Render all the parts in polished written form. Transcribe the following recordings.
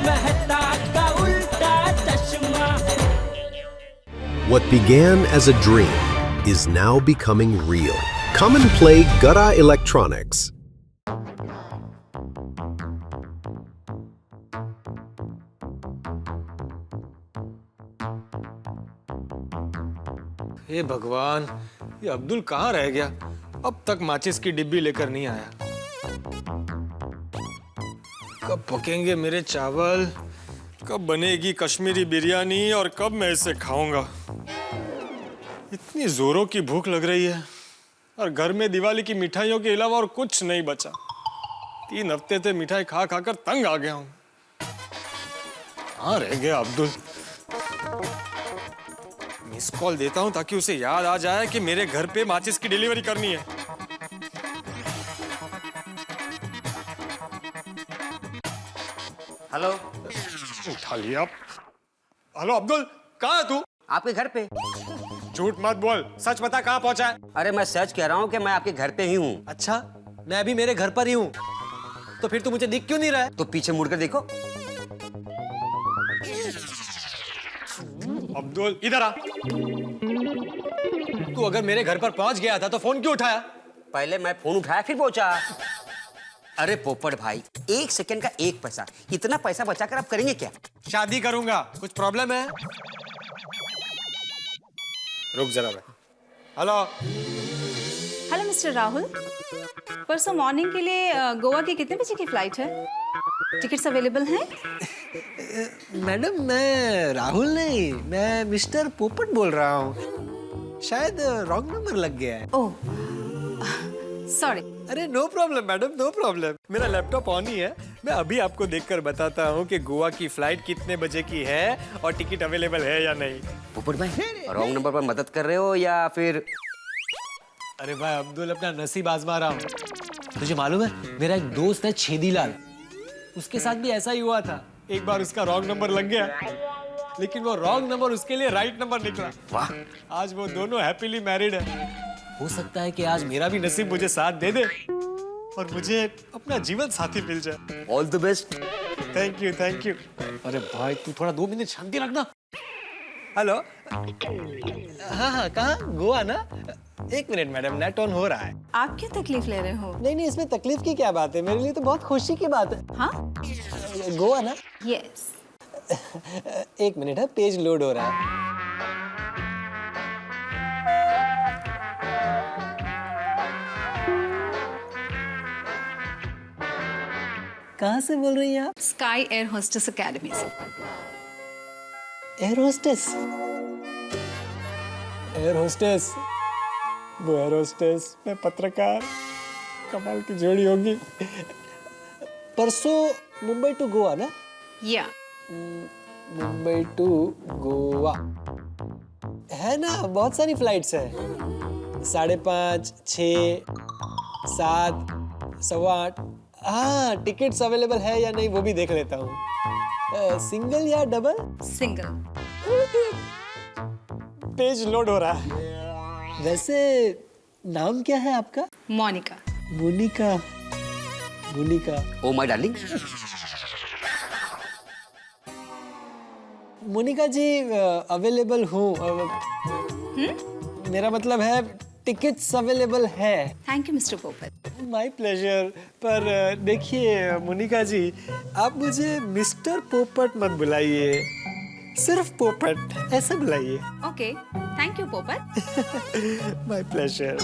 मेहता का उल्टा चश्मा। What began as a dream is now becoming real. Come and play Gura Electronics. हे भगवान, ये अब्दुल कहाँ रह गया? अब तक माचिस की डिब्बी लेकर नहीं आया। कब पकेंगे मेरे चावल? कब बनेगी कश्मीरी बिरयानी और कब मैं इसे खाऊंगा? इतनी जोरों की भूख लग रही है और घर में दिवाली की मिठाइयों के अलावा और कुछ नहीं बचा। 3 हफ्ते से मिठाई खा खाकर तंग आ गया हूं। कहाँ रह गया अब्दुल? मिस कॉल देता हूं ताकि उसे याद आ जाए कि मेरे घर पे माचिस की डिलीवरी करनी है। हेलो। उठा लिया। हेलो अब्दुल, कहाँ है तू? आपके घर पे। झूठ मत बोल, सच बता कहाँ पहुंचा है? अरे मैं सच कह रहा हूँ कि मैं आपके घर पे ही हूँ। अच्छा, मैं अभी मेरे घर पर ही हूँ। तो फिर तू मुझे दिख क्यों नहीं रहा है? तो पीछे मुड़कर देखो। अब्दुल इधर आ। तू अगर मेरे घर पर पहुंच गया था तो फोन क्यों उठाया? पहले मैं फोन उठाया फिर पहुंचा। अरे पोपट भाई, 1 सेकंड का 1 पैसा, इतना पैसा बचाकर आप करेंगे क्या? शादी करूंगा। कुछ प्रॉब्लम है? रुक जरा मैं। हेलो। हेलो मिस्टर राहुल, परसों मॉर्निंग के लिए गोवा की कितने बजे की फ्लाइट है? टिकट्स अवेलेबल हैं? मैडम, मैं राहुल नहीं, मैं मिस्टर पोपट बोल रहा हूँ। शायद रॉन्ग नंबर लग गया है। Oh, sorry. अरे no problem madam, no problem. मेरा लैपटॉप ऑन ही है। मैं अभी आपको देखकर बताता हूँ कि गोवा की फ्लाइट कितने बजे की है और टिकट अवेलेबल है या नहीं। पोपट भाई, रॉन्ग नंबर पर मदद कर रहे हो या फिर? अरे भाई अब्दुल, अपना नसीब आजमा रहा हूँ। तुझे मालूम है, मेरा एक दोस्त है छेदीलाल, उसके साथ भी ऐसा ही हुआ था। एक बार उसका रॉन्ग नंबर लग गया, लेकिन वो रॉन्ग नंबर उसके लिए राइट नंबर निकला। वाह। आज वो दोनों हैप्पीली मैरिड है। हो सकता है कि आज मेरा भी नसीब मुझे साथ दे दे और मुझे अपना जीवन साथी मिल जाए। All the best. Thank you, thank you. अरे भाई, तू थोड़ा 2 मिनट शांति रखना। हेलो। हाँ, कहाँ? गोवा ना? 1 मिनट मैडम, नेट ऑन हो रहा है। आप क्यों तकलीफ ले रहे हो? नहीं, इसमें तकलीफ की क्या बात है? मेरे लिए तो बहुत खुशी की बात है। हाँ? गोवा ना? यस। 1 मिनट है, पेज लोड हो रहा है। कहाँ से बोल रही हैं आप? स्काई एयर होस्टेस अकेडमी से। Air hostess? एयर होस्टेस, वो एयर होस्टेस, मैं पत्रकार। कमाल की जोड़ी होगी। परसों मुंबई टू गोवा ना? या मुंबई टू गोवा है ना? बहुत सारी फ्लाइट्स हैं। 5:30, 6, 7, 8:15। हाँ, टिकट्स अवेलेबल है या नहीं वो भी देख लेता हूँ। सिंगल या डबल? सिंगल। पेज लोड हो रहा है। वैसे नाम क्या है आपका? Monica. Monica. Monica. Oh my darling. Monica ji, available हूँ। मेरा मतलब है टिकट्स अवेलेबल है। Thank you mister Popat. My pleasure. पर देखिए मोनिका जी, आप मुझे मिस्टर पोपट मत बुलाइए, सिर्फ पोपट ऐसे बुलाइए। ओके, थैंक यू पोपट। My pleasure.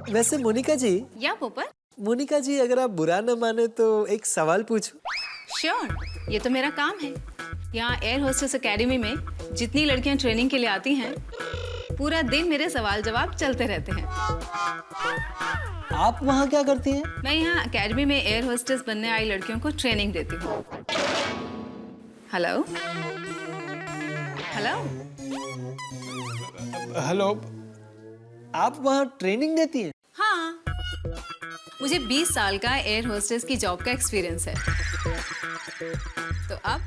वैसे मोनिका जी, या पोपट? मोनिका जी, अगर आप बुरा न माने तो एक सवाल पूछूं? श्योर, ये तो मेरा काम है। यहाँ एयर होस्टेस एकेडमी में जितनी लड़कियाँ ट्रेनिंग के लिए आती हैं, पूरा दिन मेरे सवाल जवाब चलते रहते हैं। आप वहाँ क्या करती हैं? मैं यहाँ एकेडमी में एयर होस्टेस बनने आई लड़कियों को ट्रेनिंग देती हूँ। Hello hello hello. आप वहाँ ट्रेनिंग देती हैं? हाँ, मुझे 20 साल का एयर होस्टेस की जॉब का एक्सपीरियंस है। तो अब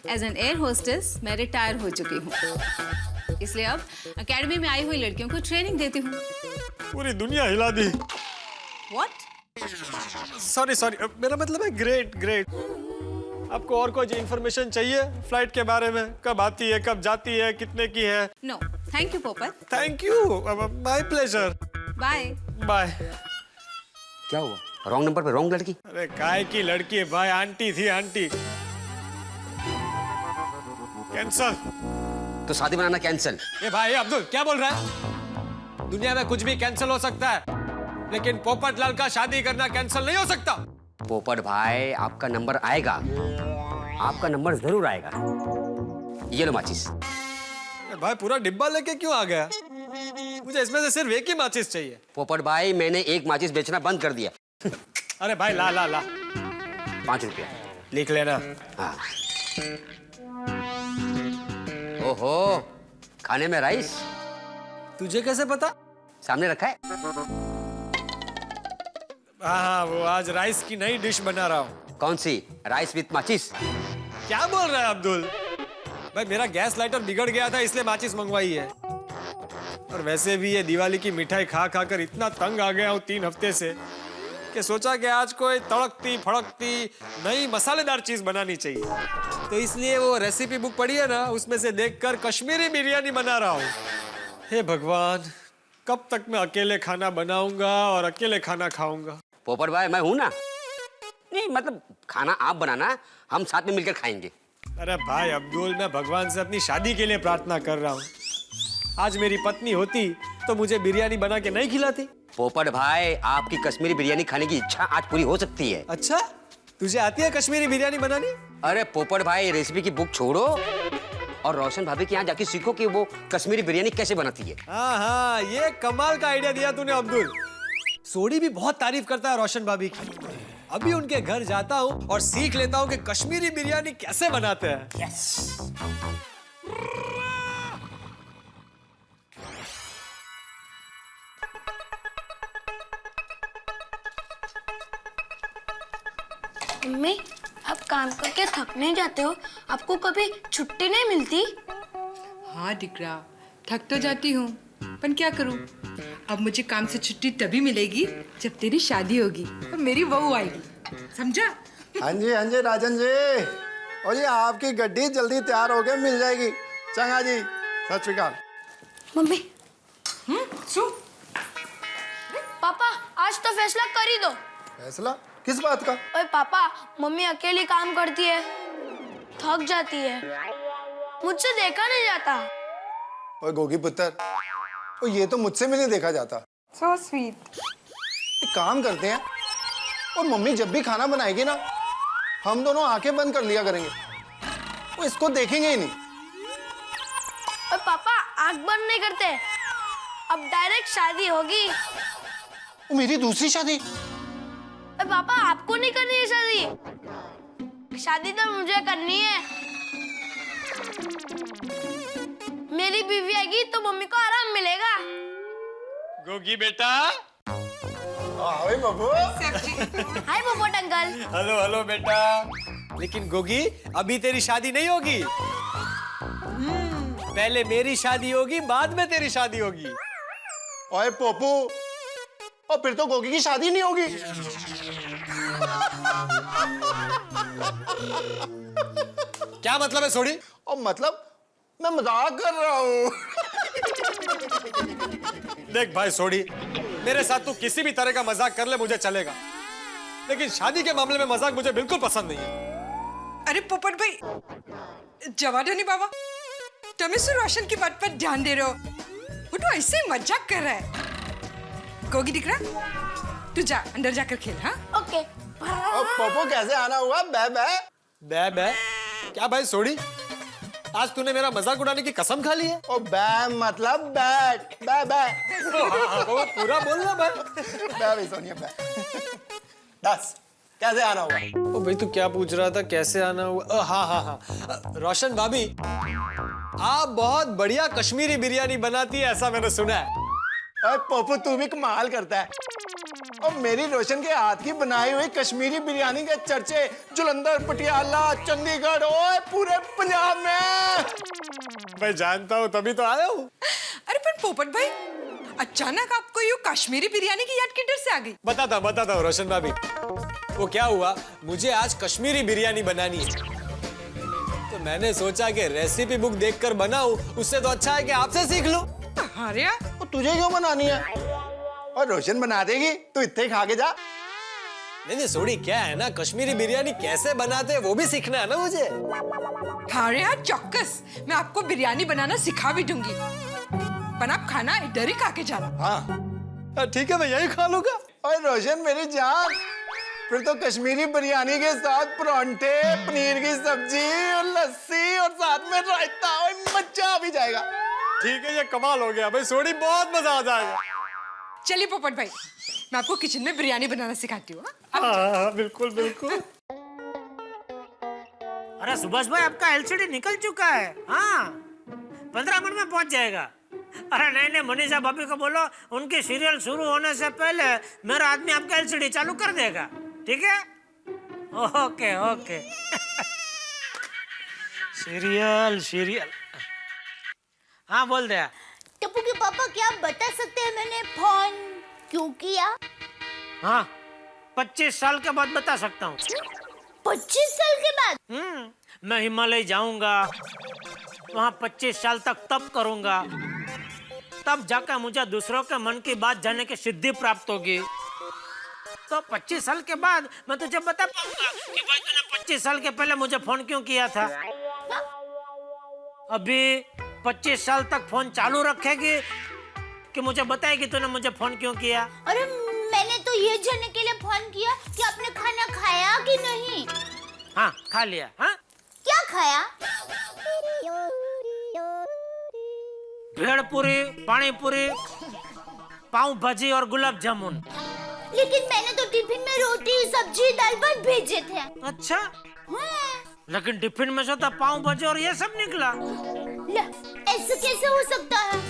एज एन एयर होस्टेस मैं रिटायर हो चुकी हूँ, इसलिए अब एकेडमी में आई हुई लड़कियों को ट्रेनिंग देती हूँ। पूरी दुनिया हिला दी। What? सॉरी, मेरा मतलब है ग्रेट। आपको और कोई इंफॉर्मेशन चाहिए फ्लाइट के बारे में? कब आती है, कब जाती है, कितने की है? No thank you Popat. Thank you, my pleasure. Bye. Bye. क्या हुआ? रॉन्ग नंबर पे रॉन्ग लड़की? अरे काय की लड़की है भाई, आंटी थी आंटी। कैंसल। तो शादी बनाना कैंसिल? ये भाई अब्दुल क्या बोल रहा है? दुनिया में कुछ भी कैंसिल हो सकता है, लेकिन पोपटलाल का शादी करना कैंसिल नहीं हो सकता। पोपट भाई आपका नंबर आएगा, आपका नंबर जरूर आएगा। ये लो माचिस। भाई पूरा डिब्बा लेके क्यों आ गया? मुझे इसमें से सिर्फ एक ही माचिस चाहिए। पोपट भाई मैंने एक माचिस बेचना बंद कर दिया। अरे भाई ला ला ला। 5 रुपया। लिख लेना। हाँ। ओहो, खाने में राइस? तुझे कैसे पता? सामने रखा है। हाँ, वो आज राइस की नई डिश बना रहा हूँ। कौन सी? राइस विथ माचिस? क्या बोल रहा है अब्दुल? भाई मेरा गैस लाइटर बिगड़ गया था इसलिए माचिस मंगवाई है। और वैसे भी ये दिवाली की मिठाई खा खा कर इतना तंग आ गया हूँ 3 हफ्ते से कि सोचा कि आज कोई तड़कती फड़कती नई मसालेदार चीज बनानी चाहिए। तो इसलिए वो रेसिपी बुक पढ़ी है ना, उसमें से देखकर कश्मीरी बिरयानी बना रहा हूँ। हे भगवान, कब तक मैं अकेले खाना बनाऊंगा और अकेले खाना खाऊंगा? पोपट भाई मैं हूं ना। नहीं मतलब खाना आप बनाना, हम साथ में मिलकर खाएंगे। अरे भाई अब्दुल, मैं भगवान से अपनी शादी के लिए प्रार्थना कर रहा हूँ। आज मेरी पत्नी होती तो मुझे बिरयानी बना के नहीं खिलाती। पोपट भाई आपकी कश्मीरी बिरयानी खाने की इच्छा आज पूरी हो सकती है। अच्छा, तुझे आती है कश्मीरी बिरयानी बनानी? अरे पोपट भाई रेसिपी की बुक छोड़ो और रोशन भाभी के यहाँ जाके सीखो कि वो कश्मीरी बिरयानी कैसे बनाती है। हाँ हाँ, ये कमाल का आइडिया दिया तूने अब्दुल। सोडी भी बहुत तारीफ करता है रोशन भाभी की। अभी उनके घर जाता हूँ और सीख लेता हूँ कि कश्मीरी बिरयानी कैसे बनाते हैं। मम्मी, आप काम करके थक नहीं जाते हो? आपको कभी छुट्टी नहीं मिलती? हाँ दिकरा, थक तो जाती हूँ, पर क्या करूँ? अब मुझे काम से छुट्टी तभी मिलेगी जब तेरी शादी होगी और मेरी बहू आएगी, समझा? हाँ जी राजन जी। और ये आपकी गड्डी जल्दी तैयार हो गए, मिल जाएगी। चंगा जी, सत श्री अकाल। मम्मी। सुन। पापा, आज तो फैसला कर ही दो। फैसला किस बात का? ओए पापा, मम्मी अकेली काम करती है, थक जाती है, मुझसे देखा नहीं जाता। ओए गोगी पुत्र, ओ ये तो मुझसे भी नहीं देखा जाता। So sweet. एक काम करते हैं, और मम्मी जब भी खाना बनाएगी ना, हम दोनों आंखें बंद कर लिया करेंगे, वो इसको देखेंगे ही नहीं। ओए पापा, आंख बंद नहीं करते, अब डायरेक्ट शादी होगी। वो मेरी दूसरी शादी? ओए पापा, आपको नहीं करनी है शादी, शादी तो मुझे करनी है। मेरी बीवी आएगी तो मम्मी को आराम मिलेगा। गोगी बेटा। हाय बाबू। हाय पोपट अंकल। हेलो हेलो बेटा। लेकिन गोगी, अभी तेरी शादी नहीं होगी। पहले मेरी शादी होगी, बाद में तेरी शादी होगी। ओए पोपू, और फिर तो गोगी की शादी नहीं होगी। क्या मतलब है सोडी? और मतलब मैं मजाक कर रहा हूँ। देख भाई सोडी, मेरे साथ तू किसी भी तरह का मजाक कर ले, मुझे चलेगा, लेकिन शादी के मामले में मजाक मुझे बिल्कुल पसंद नहीं है। अरे पोपट भाई, जवानी बाबा, तुम इस रोशन की बात पर ध्यान दे रहे हो, वो तो ऐसे ही मजाक कर रहा है। गोगी दिख रहा, तू जा अंदर जाकर खेल। हाँ ओके। और पोपो कैसे आना हुआ? बे बे बे बे क्या भाई सोडी, आज तूने मेरा मजाक उड़ाने की कसम खा ली है? ओ बे मतलब बैट, बे बे। वो पूरा बोलना भाई। बे भी सोनिया बे। दस कैसे आना हुआ? ओ भाई तू क्या पूछ रहा था, कैसे आना हुआ? हाँ हाँ हाँ, रोशन भाभी, आप बहुत बढ़िया कश्मीरी बिरयानी बनाती है, ऐसा मैंने सुना है। अरे पोपो तू भी कमाल करता है। और मेरी रोशन के हाथ की बनाई हुई कश्मीरी बिरयानी के चर्चे जुलंधर, पटियाला, चंडीगढ़ और पूरे पंजाब में। मैं जानता हूँ, तभी तो आया हूँ। अरे पर पोपट भाई, अचानक आपको यूं कश्मीरी बिरयानी की याद किधर से आ गई? बताता हूँ रोशन भाभी। वो क्या हुआ, मुझे आज कश्मीरी बिरयानी बनानी है, तो मैंने सोचा कि रेसिपी बुक देखकर बनाऊं, उससे तो अच्छा है कि आपसे सीख लूं। अरे वो तुझे क्यों बनानी है? और रोशन बना देगी, तू इतने खा के जा। नहीं सोड़ी, क्या है ना, कश्मीरी बिरयानी कैसे बनाते हैं वो भी सीखना है ना मुझे। अरे यार चौक्कस, मैं आपको बिरयानी बनाना सिखा भी दूंगी, पर आप खाना इधर ही खा के जाना। हाँ ठीक है, मैं यही खा लूंगा। और रोशन मेरी जान, फिर तो कश्मीरी बिरयानी के साथ परांठे, पनीर की सब्जी और लस्सी और साथ में रायता, और मजा भी जाएगा। ठीक है, ये कमाल हो गया भाई सोड़ी, बहुत मजा आ जाएगा। चलिए पोपट भाई, मैं आपको किचन में बिरयानी बनाना सिखाती हूँ। हाँ, बिल्कुल बिल्कुल। अरे सुभाष भाई, आपका एलसीडी निकल चुका है। हाँ, 15 मिनट में पहुंच जाएगा। अरे नहीं, मनीषा भाभी को बोलो, उनकी सीरियल शुरू होने से पहले मेरा आदमी आपका एलसीडी चालू कर देगा, ठीक है? Okay okay. सीरियल। हाँ बोल दे। टप्पू के पापा, क्या आप बता सकते हैं मैंने फोन क्यों किया? हाँ, 25 साल के बाद बता सकता हूँ। 25 साल के बाद? मैं हिमालय जाऊंगा, वहाँ 25 साल तक तप करूंगा, तब जाकर मुझे दूसरों के मन की बात जानने की सिद्धि प्राप्त होगी। तो 25 साल के बाद मैं तुझे बता पाऊंगा कि भाई तूने 25 साल के पहले मुझे फोन क्यों किया था। अभी 25 साल तक फोन चालू रखेगी कि मुझे बताएगी तूने मुझे फोन क्यों किया? अरे मैंने तो ये जानने के लिए फोन किया कि आपने खाना खाया कि नहीं। हाँ, खा लिया। हाँ, क्या खाया? भेड़ पूरी, पानी पूरी, पाव भाजी और गुलाब जामुन। लेकिन मैंने तो टिफिन में रोटी, सब्जी, दाल भात भेजे थे। अच्छा, हाँ। लेकिन टिफिन में से तो पाव भाजी और ये सब निकला। ऐसा कैसे हो सकता है?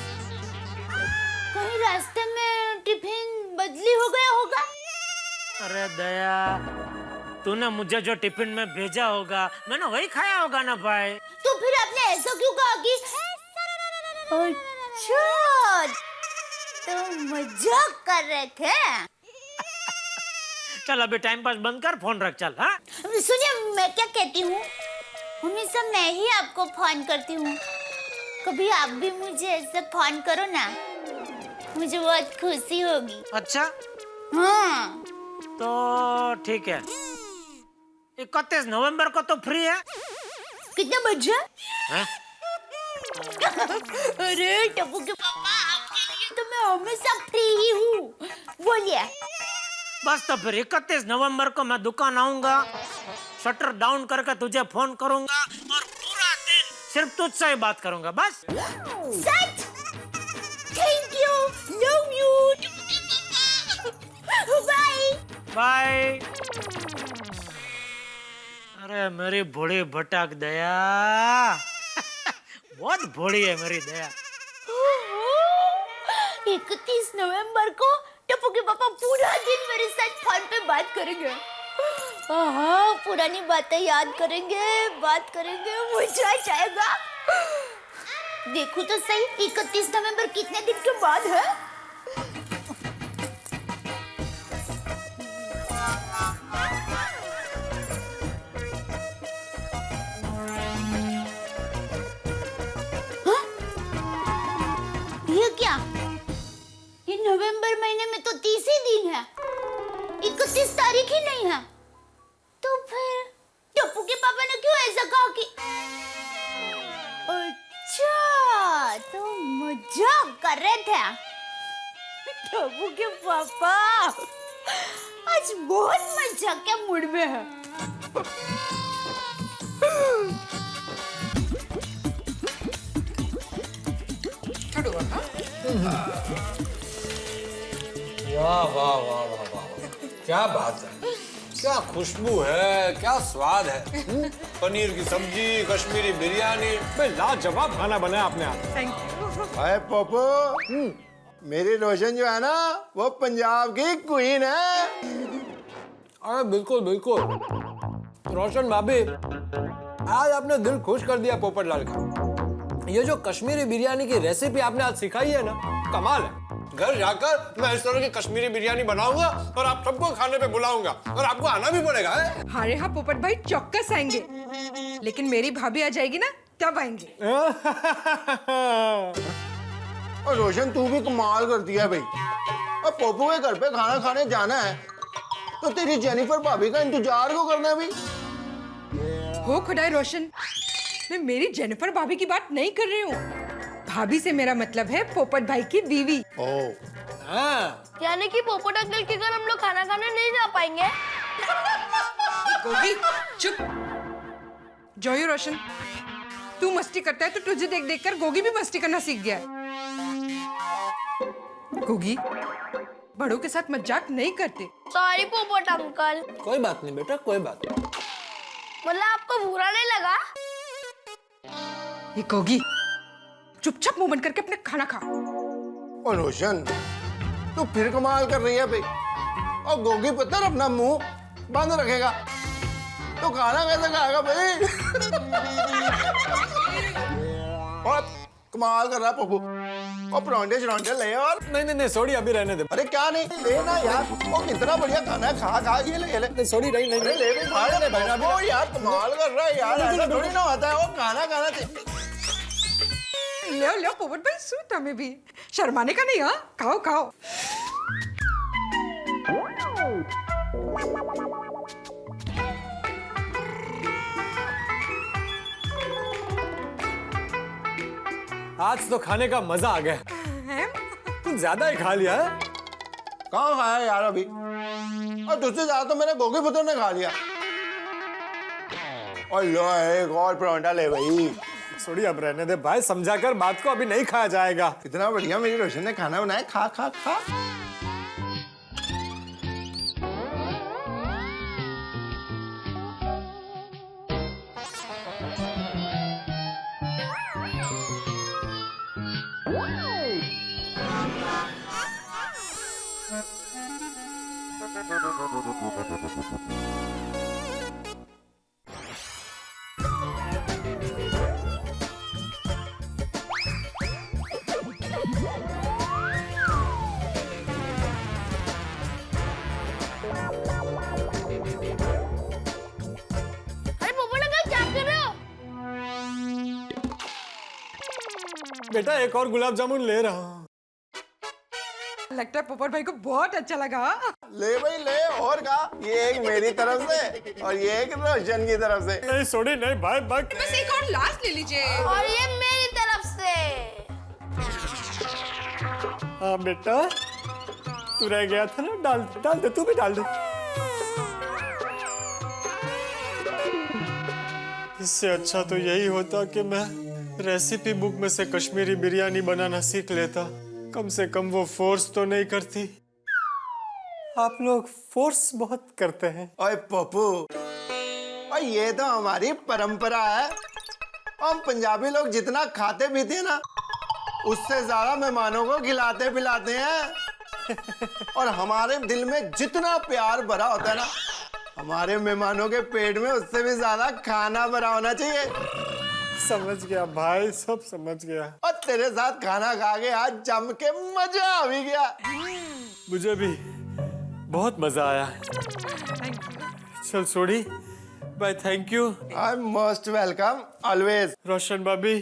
कहीं रास्ते में टिफिन बदली हो गया होगा? अरे दया, तूने मुझे जो टिफिन में भेजा होगा मैंने वही खाया होगा ना भाई। तो फिर आपने ऐसा क्यों कहा कि अच्छा, तो मजाक कर रहे थे? चल अभी टाइम पास बंद कर, फोन रख, चल। हाँ, सुनिए, मैं क्या कहती हूँ, हमेशा मैं ही आपको फोन करती हूँ, कभी आप भी मुझे ऐसे फोन करो ना, मुझे बहुत खुशी होगी। अच्छा, हाँ। तो ठीक है, 31 नवंबर को तो फ्री है। कितने बजे? हाँ? अरे टप्पू के पापा, आपके लिए तो मैं हमेशा फ्री ही हूँ, बोलिए। बस तो फिर 31 नवंबर को मैं दुकान आऊंगा, शटर डाउन करके तुझे फोन करूंगा और पूरा दिन सिर्फ तुझसे ही बात करूंगा, बस। सच? Thank you, love you, bye bye. अरे मेरी भोड़ी भटक दया, बहुत भोड़ी है मेरी दया। 31 नवंबर को टप्पू के पापा पूरा दिन मेरे साथ फोन पे बात करेंगे। हाँ, पुरानी बातें याद करेंगे, बात करेंगे, मजा आ जाएगा। देखो तो सही, 31 नवंबर कितने दिन के बाद है? ये क्या? ये नवंबर महीने में तो 30 ही दिन है, 31 तारीख ही नहीं है। तो फिर टप्पू के पापा ने क्यों ऐसा कहा कि अच्छा, तो मजाक कर रहे थे? टप्पू के पापा आज बहुत मजाक के मूड में है। वाह वाह वाह वाह वाह, क्या बात है, क्या खुशबू है, क्या स्वाद है। पनीर की सब्जी, कश्मीरी बिरयानी, लाजवाब खाना बनाया आपने आज। Thank you. अरे पोपो, मेरी रोशन जो है ना, वो पंजाब की क्वीन है। अरे बिल्कुल बिल्कुल, रोशन भाभी, आज आपने दिल खुश कर दिया पोपटलाल का। ये जो कश्मीरी बिरयानी की रेसिपी आपने आज सिखाई है ना, कमाल है। घर जाकर मैं इस तरह की कश्मीरी बिरयानी बनाऊंगा और आप सबको खाने पे बुलाऊंगा और आपको आना भी पड़ेगा। है? हाँ रे हाँ पोपट भाई चौक्कस आएंगे, लेकिन मेरी भाभी आ जाएगी ना तब आएंगे। और रोशन तू भी कमाल करती है भाई। और पोपू के घर पे खाना खाने जाना है तो तेरी जेनिफर भाभी का इंतजार क्यों करना है भाई? हो खुदाई रोशन, मैं मेरी जेनिफर भाभी की बात नहीं कर रही हूँ। भाभी से मेरा मतलब है पोपट भाई की बीवी। यानी कि पोपट अंकल के घर हम लोग खाना खाने नहीं जा पाएंगे। गोगी चुप। जॉय रोशन, तू मस्ती करता है तो तुझे देख देख कर गोगी भी मस्ती करना सीख गया है। गोगी, बड़ों के साथ मजाक नहीं करते। सॉरी पोपट अंकल। कोई बात नहीं बेटा, कोई बात नहीं। मतलब आपको बुरा नहीं लगा? ये गोगी, चुपचाप मुंह बंद करके अपने खाना खा। और रोशन तू फिर कमाल कर रही है भाई। और गोगी पत्थर अपना मुंह बंद रखेगा तो खाना कैसे खाएगा भाई? और कमाल कर रहा है पप्पू। और परांठे शरांठे ले और नहीं सॉरी, अभी रहने दे। अरे क्या नहीं लेना यार, वो कितना बढ़िया खाना है, खा खा ये ले। सॉरी नहीं अरे ले भी खा ले भाई। वो यार कमाल कर रहा है यार, ऐसा थोड़ी ना होता है। वो खाना खाना चाहिए। ले पोपट भाई सूट हमें भी शर्माने का नहीं। हाँ खाओ खाओ। आज तो खाने का मजा आ गया। कुछ ज्यादा ही खा लिया है। कहाँ खाया यार अभी? और तुझसे ज्यादा तो मेरे गोगी पुत्र ने खा लिया। और लो एक और परांठा ले भाई। सॉरी अब रहने दे भाई, समझाकर बात को, अभी नहीं खाया जाएगा। कितना बढ़िया मेरी रोशन ने खाना बनाया, खा खा खा। अरे पोपट अंकल क्या कर रहे हो? बेटा एक और गुलाब जामुन ले रहा हूँ। लगता है पोपट भाई को बहुत अच्छा लगा। ले भाई ले, और का ये एक मेरी तरफ से और ये एक रोशन की तरफ से। नहीं सॉरी नहीं भाई, बस एक और लास्ट ले लीजिए। और ये मेरी तरफ से। हाँ बेटा, तू रह गया था ना, डाल दे तू भी डाल दे। इससे अच्छा तो यही होता कि मैं रेसिपी बुक में से कश्मीरी बिरयानी बनाना सीख लेता। कम से कम वो फोर्स तो नहीं करती। आप लोग फोर्स बहुत करते हैं। ओए पप्पू, और ये तो हमारी परंपरा है। हम पंजाबी लोग जितना खाते पीते हैं ना, उससे ज्यादा मेहमानों को खिलाते पिलाते हैं। और हमारे दिल में जितना प्यार भरा होता है ना, हमारे मेहमानों के पेट में उससे भी ज्यादा खाना भरा होना चाहिए। समझ गया भाई, सब समझ गया। और तेरे साथ खाना खा के आज जम के मजा आ भी गया। मुझे भी बहुत मजा आया। चल छोड़ी bye, thank you. I am most welcome always. Roshan भाभी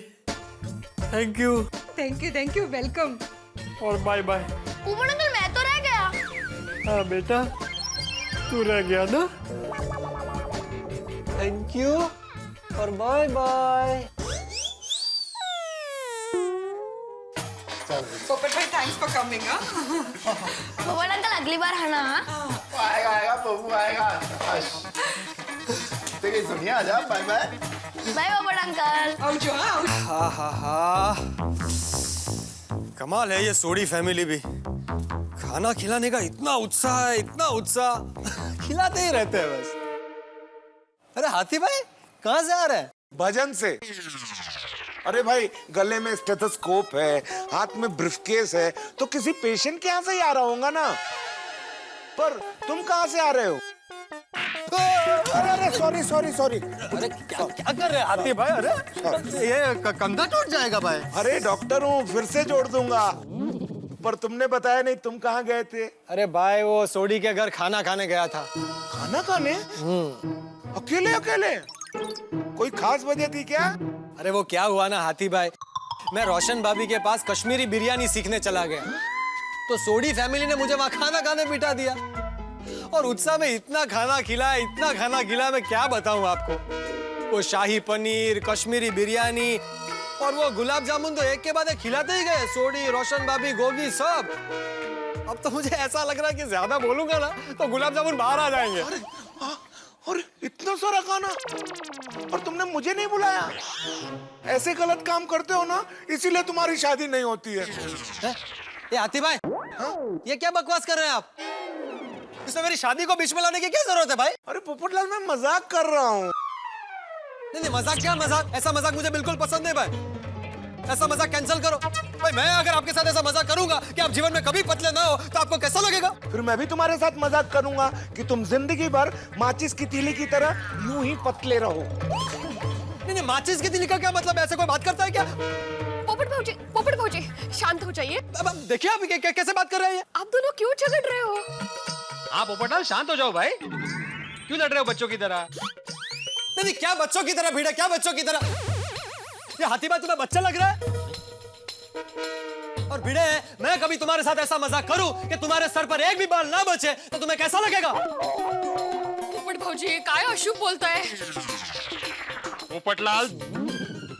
thank you. Thank you welcome. और बाय बाय। पोपट अंकल मैं तो रह गया। हाँ बेटा तू रह गया ना। थैंक यू और बाय बाय। पोपट भाई थैंक्स फॉर कमिंग। पोपट अंकल अगली बार है ना? आएगा आएगा पप्पू आएगा। तेरी सुनिए आजा। Bye bye. Bye Popat uncle. आओ जो आओ। हाँ हाँ हाँ, कमाल है ये सोडी फैमिली भी। खाना खिलाने का इतना उत्साह है, इतना उत्साह। खिलाते ही रहते हैं बस। अरे हाथी भाई कहाँ से आ रहे हैं? भजन से। अरे भाई गले में स्टेथोस्कोप है, हाथ में ब्रीफकेस है, तो किसी पेशेंट के यहाँ से ही आ रहा होगा ना। पर तुम कहाँ से आ रहे हो? अरे सॉरी सॉरी सॉरी। अरे क्या कर रहे हैं हाथी भाई? अरे ये कंधा टूट जाएगा भाई। अरे डॉक्टर हूँ, फिर से जोड़ दूंगा। पर तुमने बताया नहीं तुम कहाँ गए थे? अरे भाई वो सोडी के घर खाना खाने गया था। खाना खाने? अकेले अकेले? कोई खास वजह थी क्या? अरे वो क्या हुआ ना हाथी भाई, मैं रोशन भाभी के पास कश्मीरी बिरयानी सीखने चला गया, तो सोडी फैमिली ने मुझे वहां खाना खाने बिठा दिया और उत्साह में इतना खाना खिलाया, मैं क्या बताऊं आपको। वो शाही पनीर, कश्मीरी बिरयानी और वो गुलाब जामुन तो एक के बाद एक खिलाते ही गए, सोडी, रोशन भाभी, गोगी सब। अब तो मुझे ऐसा लग रहा है कि ज्यादा बोलूंगा ना तो गुलाब जामुन बाहर आ जाएंगे। और इतना सारा खाना, और तुमने मुझे नहीं बुलाया। ऐसे गलत काम करते हो ना, इसीलिए तुम्हारी शादी नहीं होती है। ये हाथी भाई, ये क्या बकवास कर रहे हैं आप? इसमें मेरी शादी को बीच में लाने की क्या जरूरत है भाई? अरे पोपटलाल, मैं मजाक कर रहा हूँ। नहीं मजाक क्या मजाक, ऐसा मजाक मुझे बिल्कुल पसंद नहीं भाई। ऐसा मजाक कैंसिल करो भाई। मैं अगर आपके साथ ऐसा मजाक करूंगा कि आप जीवन में कभी पतले ना हो तो आपको कैसा लगेगा? फिर मैं भी तुम्हारे साथ मजाक करूंगा कि तुम जिंदगी भर माचिस की तीली की तरह यूं ही पतले रहो। नहीं माचिस की तीली का क्या मतलब? ऐसे कोई बात करता है क्या? पोपट भाऊजी शांत हो जाइए। अब देखिए आप कैसे बात कर रहे हैं। आप दोनों क्यों झगड़ रहे हो? हाँ पोपटलाल शांत हो जाओ भाई, क्यों लड़ रहे हो बच्चों की तरह? नहीं क्या बच्चों की तरह भीड़ा, क्या बच्चों की तरह? ये हाथी भाई तुम्हें बच्चा लग रहा है? और भिड़े, मैं कभी तुम्हारे साथ ऐसा मजाक करूं कि तुम्हारे सर पर एक भी बाल ना बचे तो तुम्हें कैसा लगेगा? पोपट भाऊजी काय अशुभ बोलता है। पोपटलाल,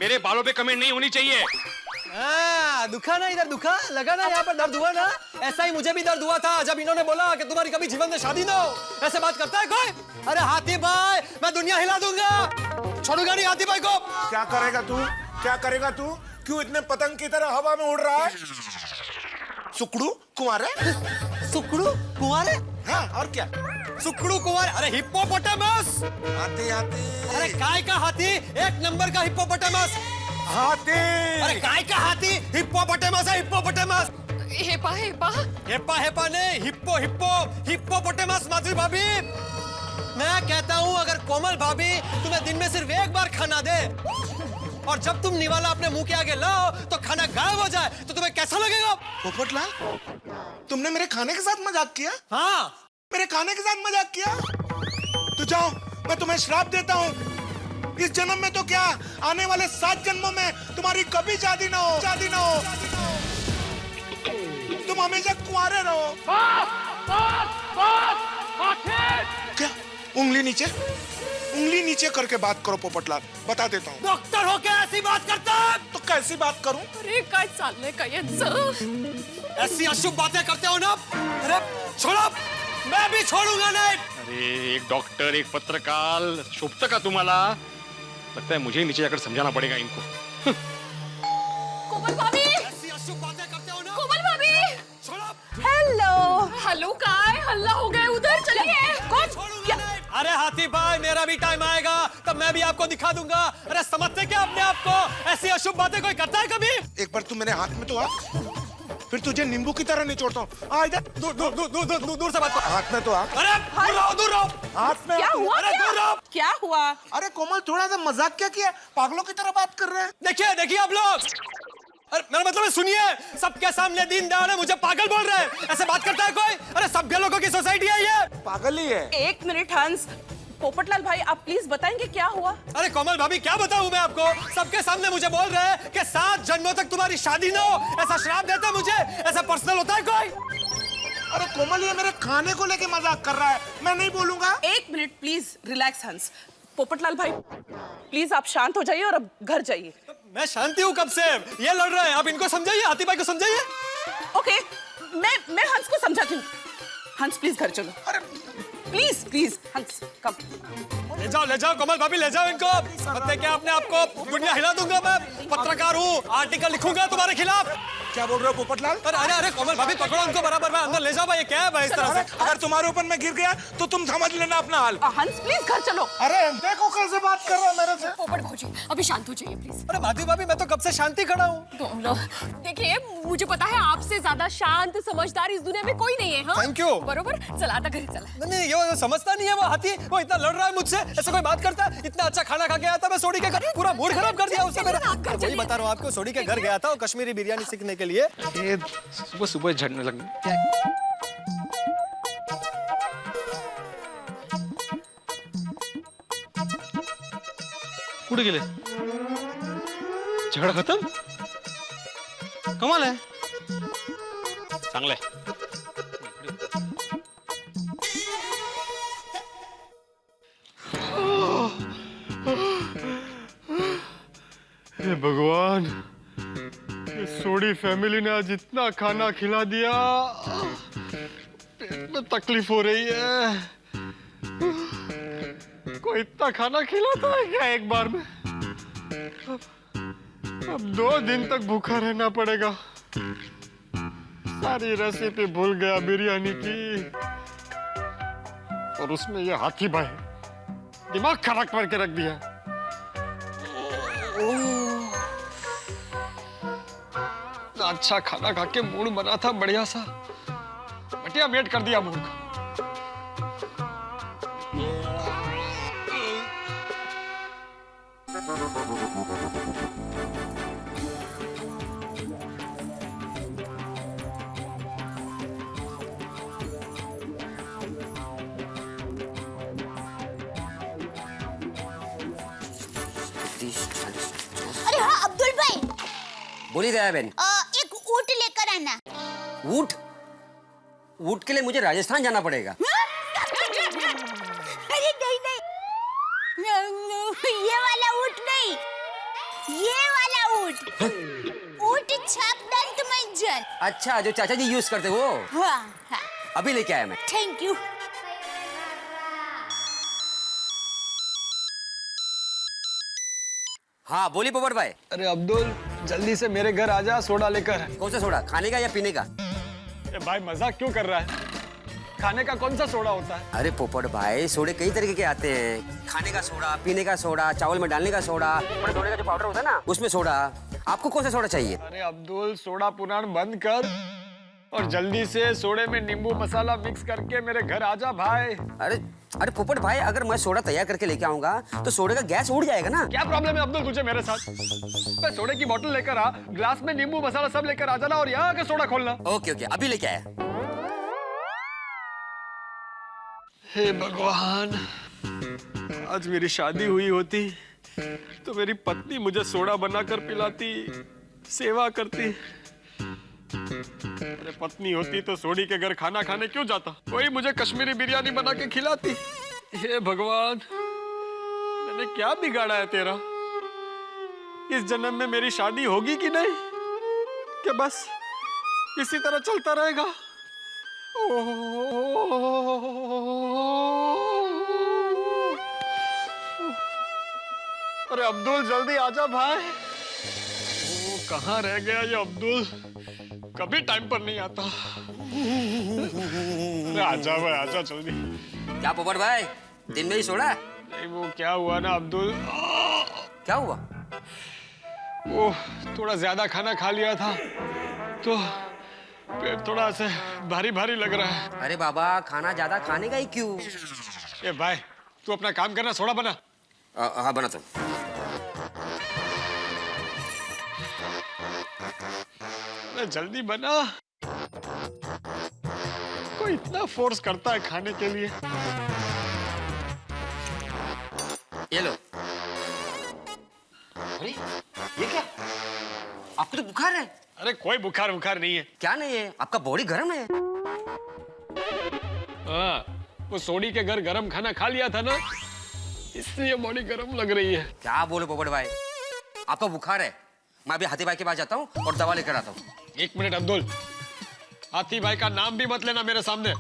मेरे बालों पे कमेंट नहीं होनी चाहिए। दुखा ना इधर, दुखा लगा ना, यहाँ पर दर्द हुआ ना। ऐसा ही मुझे भी दर्द हुआ था जब इन्होंने बोला कि तुम्हारी कभी जीवन में शादी ना हो। ऐसे बात करता है कोई? अरे हाथी भाई, मैं दुनिया हिला दूंगा, छोड़ूंगा नहीं हाथी भाई को। क्या करेगा तू? क्या करेगा तू? क्यों इतने पतंग की तरह हवा में उड़ रहा है? सुकड़ू कुंवारे? सुकड़ू कुंवारे? हाँ और क्या? सुकड़ू कुंवारे? अरे हिप्पोपोटामस। हाथी हाथी। अरे काय का हाथी, एक नंबर का हिप्पोपोटामस। हाथी। अरे काय का हाथी, हिप्पोपोटामस है, हिप्पोपोटामस। हेपा नहीं, हिप्पोपोटामस। माधुरी भाभी, मैं कहता हूँ अगर कोमल भाभी तुम्हें दिन में सिर्फ एक बार खाना दे और जब तुम निवाला अपने मुंह के आगे लाओ तो खाना गायब हो जाए तो तुम्हें कैसा लगेगा? पोपटलाल, तुमने मेरे खाने के साथ मजाक किया? हाँ, मेरे खाने के साथ मजाक किया? तो जाओ, मैं तुम्हें श्राप देता हूँ। इस जन्म में तो क्या, आने वाले 7 जन्मों में तुम्हारी कभी शादी ना हो। तुम हमेशा कुंवारे रहो। क्या? उंगली नीचे करके बात करो पोपटलाल, बता देता हूँ। डॉक्टर हो क्या ऐसी बात करता है? तो कैसी बात करूं? अरे काय चाललंय काय यांचं? ऐसी अशुभ बातें करते हो ना? अरे छोड़ो, मैं भी छोड़ूंगा नहीं। अरे एक डॉक्टर, एक पत्रकार, शोभतं का तुम्हाला? लगता है मुझे ही नीचे जाकर समझाना पड़ेगा इनको। कोमल भाभी, ऐसी अशुभ बातें करते हो ना? कोमल भाभी, छोड़ो। हेलो काय हल्ला हो गया उधर, चलिए। कौन? क्या? अरे हाथी भाई, मेरा भी टाइम आएगा तब मैं भी आपको दिखा दूंगा। अरे समझते क्या अपने आप को? ऐसी अशुभ बातें कोई करता है कभी? एक बार तू मेरे हाथ में तो आ, फिर तुझे नींबू की तरह निचोड़ता हूँ। आ इधर। दूर से बात कर। हाथ में तो आ। अरे दूर रहो। हाथ में। क्या हुआ? अरे दूर रहो। क्या हुआ? अरे कोमल, थोड़ा सा मजाक क्या किया? पागलों की तरह बात कर रहे हैं। देखिए आप लोग, अरे मेरा मतलब है सुनिए, सबके सामने दीन दयाल है, मुझे पागल बोल रहे हैं। ऐसे बात करता है कोई? अरे सभ्य लोगों की सोसाइटी है ये। पागल ही है। एक मिनट हंस, पोपटलाल भाई आप प्लीज बताएंगे क्या हुआ? अरे कोमल भाभी, क्या बताऊं मैं आपको? सबके सामने मुझे बोल रहे हैं कि 7 जन्मों तक तुम्हारी शादी ना हो। ऐसा श्राप देता है मुझे। ऐसा पर्सनल होता है कोई? अरे कोमल, ये मेरे खाने को लेके मजाक कर रहा है, मैं नहीं बोलूंगा। एक मिनट प्लीज रिलैक्स हंस। पोपटलाल भाई प्लीज आप शांत हो जाइए और अब घर जाइए। मैं शांति हूँ कब से? ये लड़ रहे हैं, आप इनको समझाइए, हाथी भाई को समझाइए। ओके, मैं हंस को समझाती हूँ। हंस प्लीज घर चलो। अरे प्लीज हंस कम। ले जाओ कोमल भाभी, ले जाओ इनको। समझते क्या अपने आप को? दुनिया हिला दूंगा मैं। पत्रकार हूँ, आर्टिकल लिखूंगा तुम्हारे खिलाफ। क्या बोल रहे हो पोपटलाल? अरे कोमल भाभी, पकड़ो उनको बराबर में, अंदर ले जाओ भाई। ये क्या है भाई इस तरह से? अगर तुम्हारे ऊपर मैं गिर गया तो तुम समझ लेना अपना हाल। हंस प्लीज घर चलो। अरे देखो कैसे बात कर रहा है मेरे से। पोपट भाजी अभी शांत हो जाइए प्लीज। अरे माधवी भाभी, मैं तो कब से शांति खड़ा हूँ। देखिए मुझे पता है आपसे ज्यादा शांत समझदार इस दुनिया में कोई नहीं है। हाँ? Thank you। बरोबर, चला आता घरी चला। नहीं, ये समझता नहीं है वो हाथी। वो इतना लड़ रहा है मुझसे, ऐसे कोई बात करता है? इतना अच्छा खाना खा के आया था मैं सोडी के घर, पूरा मूड खराब कर दिया उसने मेरा। वही बता रहा हूँ आपको, सोडी के घर गया था वो कश्मीरी बिरयानी सीखने के के लिए। ये सुबह सुबह झड़ने लग कुठे गेले? झगडा खतम? कमाल आहे. चांगलंय. हे भगवान, ये सोडी फैमिली ने आज इतना खाना खिला दिया, पेट में तकलीफ हो रही है. कोई इतना खाना खिलाता है क्या एक बार में? अब 2 दिन तक भूखा रहना पड़ेगा. सारी रेसिपी भूल गया बिरयानी की, और उसमें ये हाथी भाई दिमाग खराब करके रख दिया. अच्छा खाना खा के मूड बना था बढ़िया सा, बटिया मेट कर दिया मूड को. अरे हाँ अब्दुल भाई, बोली दया बहन. एक ऊँट लेकर आना. ऊँट? ऊँट के लिए मुझे राजस्थान जाना पड़ेगा. अरे नहीं नहीं, ये वाला ऊँट नहीं, ये वाला ऊँट. ऊँट छाप दंत मंजन. अच्छा, जो चाचा जी यूज करते वो. हाँ हाँ. अभी लेके आया मैं. Thank you. हाँ बोली पोपट भाई. अरे अब्दुल, जल्दी से मेरे घर आजा सोडा लेकर. कौन सा सोडा, खाने का या पीने का? ए भाई मजाक क्यों कर रहा है? खाने का कौन सा सोडा होता है? अरे पोपट भाई, सोडे कई तरीके के आते हैं. खाने का सोडा, पीने का सोडा, चावल में डालने का सोडा, बड़े सोडे का जो पाउडर होता है ना उसमें सोडा. आपको कौन सा सोडा चाहिए? अरे अब्दुल, सोडा पुराण बंद कर और जल्दी से सोडे में नींबू मसाला मिक्स करके मेरे घर आजा भाई. अरे अरे पोपट भाई, अगर मैं सोडा तैयार करके लेके आऊंगा तो सोडे का गैस उड़ जाएगा ना. क्या प्रॉब्लम है अब्दुल तुझे मेरे साथ? मैं सोडे की बोतल लेकर आ, ग्लास में नींबू मसाला सब लेकर आ जाना और यहाँ आके सोडा खोलना. ओके ओके, अभी लेके आया. हे भगवान, आज मेरी शादी हुई होती तो मेरी पत्नी मुझे सोडा बनाकर पिलाती, सेवा करती. अरे पत्नी होती तो सोडी के घर खाना खाने क्यों जाता? कोई मुझे कश्मीरी बिरयानी बना के खिलाती. हे भगवान, मैंने क्या बिगाड़ा है तेरा? इस जन्म में मेरी शादी होगी कि नहीं, कि बस इसी तरह चलता रहेगा? अरे अब्दुल जल्दी आजा भाई. कहाँ रह गया ये अब्दुल? कभी टाइम पर नहीं आता. अरे आजा भाई आजा जल्दी. क्या पोपट भाई, दिन में ही सोडा? नहीं वो क्या हुआ ना अब्दुल, क्या हुआ? वो थोड़ा ज्यादा खाना खा लिया था तो पेट थोड़ा से भारी भारी लग रहा है. अरे बाबा, खाना ज्यादा खाने का ही क्यों? ए भाई तू अपना काम करना, सोडा बना. हाँ बना. तो जल्दी बना. कोई इतना फोर्स करता है खाने के लिए. ये लो. अरे ये क्या, आपको तो बुखार है. अरे कोई बुखार बुखार नहीं है. क्या नहीं है? आपका बॉडी गर्म है. हाँ, वो सोडी के घर गरम खाना खा लिया था ना, इसलिए बॉडी गरम लग रही है. क्या बोलो पोपट भाई, आपका बुखार है. मैं अभी हाथी भाई के पास जाता हूँ और दवा लेकर आता हूँ. 1 मिनट अब्दुल, हाथी भाई का नाम भी मत लेना मेरे सामने.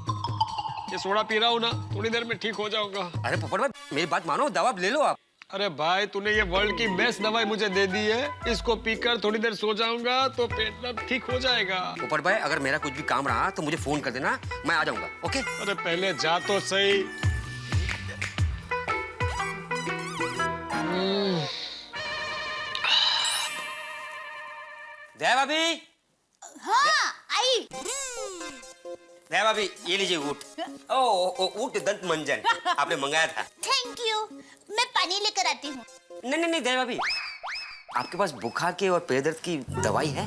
ये सोडा पी रहा हूँ ना, थोड़ी देर में ठीक हो जाऊंगा. अरे पोपट भाई मेरी बात मानो, दवा ले लो आप. अरे भाई तूने ये वर्ल्ड की बेस्ट दवाई मुझे दे दी है, इसको पीकर थोड़ी देर सो जाऊंगा तो पेट दर्द ठीक हो जाएगा. पोपट भाई, अगर मेरा कुछ भी काम रहा तो मुझे फोन कर देना, मैं आ जाऊंगा. ओके? अरे पहले जा तो सही. दया भाभी. हाँ आई. दया भाभी, ये लीजिए ऊँट. ओ ऊँट दंत मंजन आपने मंगाया था. Thank you. मैं पानी लेकर आती हूँ. नहीं नहीं नहीं दया भाभी, आपके पास बुखार के और पेट दर्द की दवाई है?